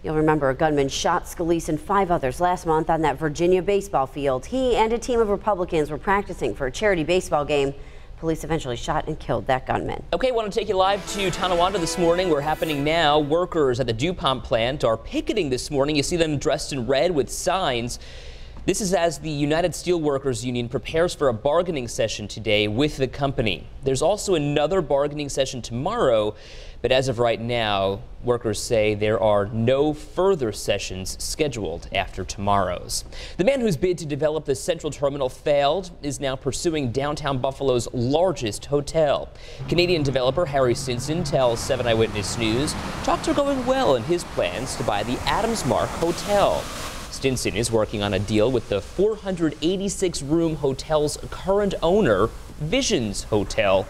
You'll remember a gunman shot Scalise and 5 others last month on that Virginia baseball field. He and a team of Republicans were practicing for a charity baseball game. Police eventually shot and killed that gunman. Okay, want to take you live to Tonawanda this morning. We're happening now. Workers at the DuPont plant are picketing this morning. You see them dressed in red with signs. This is as the United Steelworkers Union prepares for a bargaining session today with the company. There's also another bargaining session tomorrow, but as of right now, workers say there are no further sessions scheduled after tomorrow's. The man whose bid to develop the Central Terminal failed is now pursuing downtown Buffalo's largest hotel. Canadian developer Harry Stinson tells 7 Eyewitness News talks are going well in his plans to buy the Adams Mark Hotel. Stinson is working on a deal with the 486-room hotel's current owner, Visions Hotel.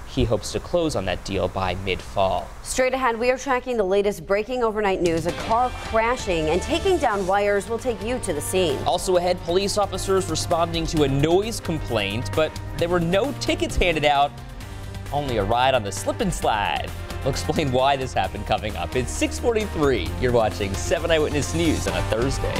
He hopes to close on that deal by mid-fall. Straight ahead, we are tracking the latest breaking overnight news. A car crashing and taking down wires. Will take you to the scene. Also ahead, police officers responding to a noise complaint, but there were no tickets handed out, only a ride on the slip and slide. We'll explain why this happened coming up. It's 6:43. You're watching 7 Eyewitness News on a Thursday.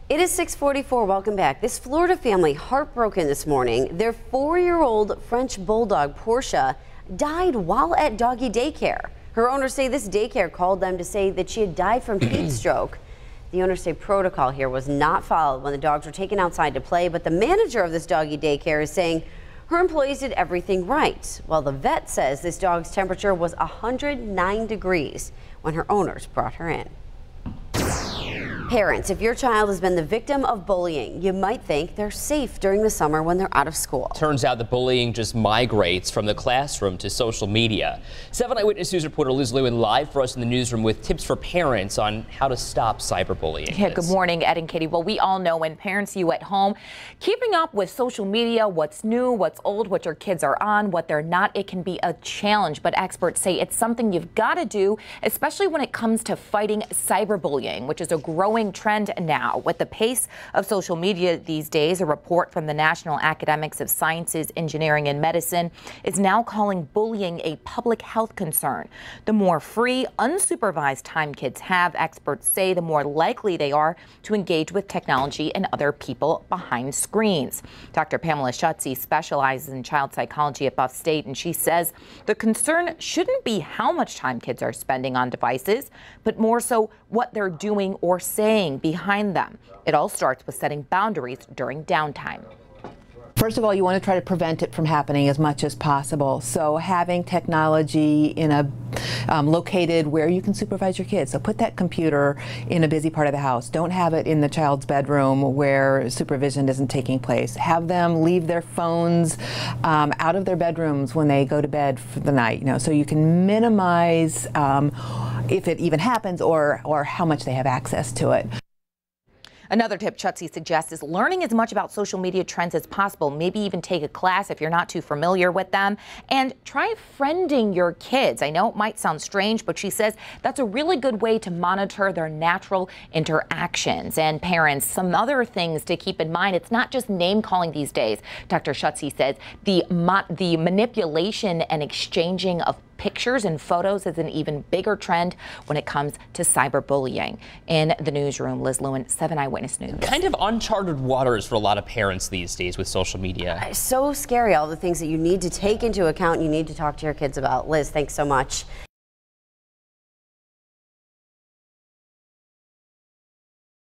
It is 6:44. Welcome back. This Florida family heartbroken this morning. Their 4-year-old French bulldog Portia died while at doggy daycare. Her owners say this daycare called them to say that she had died from heat stroke. The owners say protocol here was not followed when the dogs were taken outside to play, but the manager of this doggy daycare is saying her employees did everything right, while the vet says this dog's temperature was 109 degrees when her owners brought her in. Parents, if your child has been the victim of bullying, you might think they're safe during the summer when they're out of school. Turns out the bullying just migrates from the classroom to social media. 7 Eyewitness News reporter Liz Lewin live for us in the newsroom with tips for parents on how to stop cyberbullying. Yeah, good morning, Ed and Katie. Well, we all know when parents, you at home, keeping up with social media, what's new, what's old, what your kids are on, what they're not, it can be a challenge. But experts say it's something you've got to do, especially when it comes to fighting cyberbullying, which is a growing growing trend now. With the pace of social media these days, a report from the National Academics of Sciences, Engineering, and Medicine is now calling bullying a public health concern. The more free, unsupervised time kids have, experts say, the more likely they are to engage with technology and other people behind screens. Dr. Pamela Schutze specializes in child psychology at Buff State, and she says the concern shouldn't be how much time kids are spending on devices, but more so what they're doing or saying behind them. It all starts with setting boundaries during downtime. First of all, you want to try to prevent it from happening as much as possible. So having technology in a located where you can supervise your kids. So put that computer in a busy part of the house. Don't have it in the child's bedroom where supervision isn't taking place. Have them leave their phones out of their bedrooms when they go to bed for the night. You know, so you can minimize if it even happens or how much they have access to it. Another tip Schutze suggests is learning as much about social media trends as possible. Maybe even take a class if you're not too familiar with them, and try friending your kids. I know it might sound strange, but she says that's a really good way to monitor their natural interactions. And parents, some other things to keep in mind. It's not just name calling these days. Dr. Schutze says the manipulation and exchanging of pictures and photos is an even bigger trend when it comes to cyberbullying. In the newsroom, Liz Lewin, 7 Eyewitness News. Kind of uncharted waters for a lot of parents these days with social media. So scary, all the things that you need to take into account, you need to talk to your kids about. Liz, thanks so much.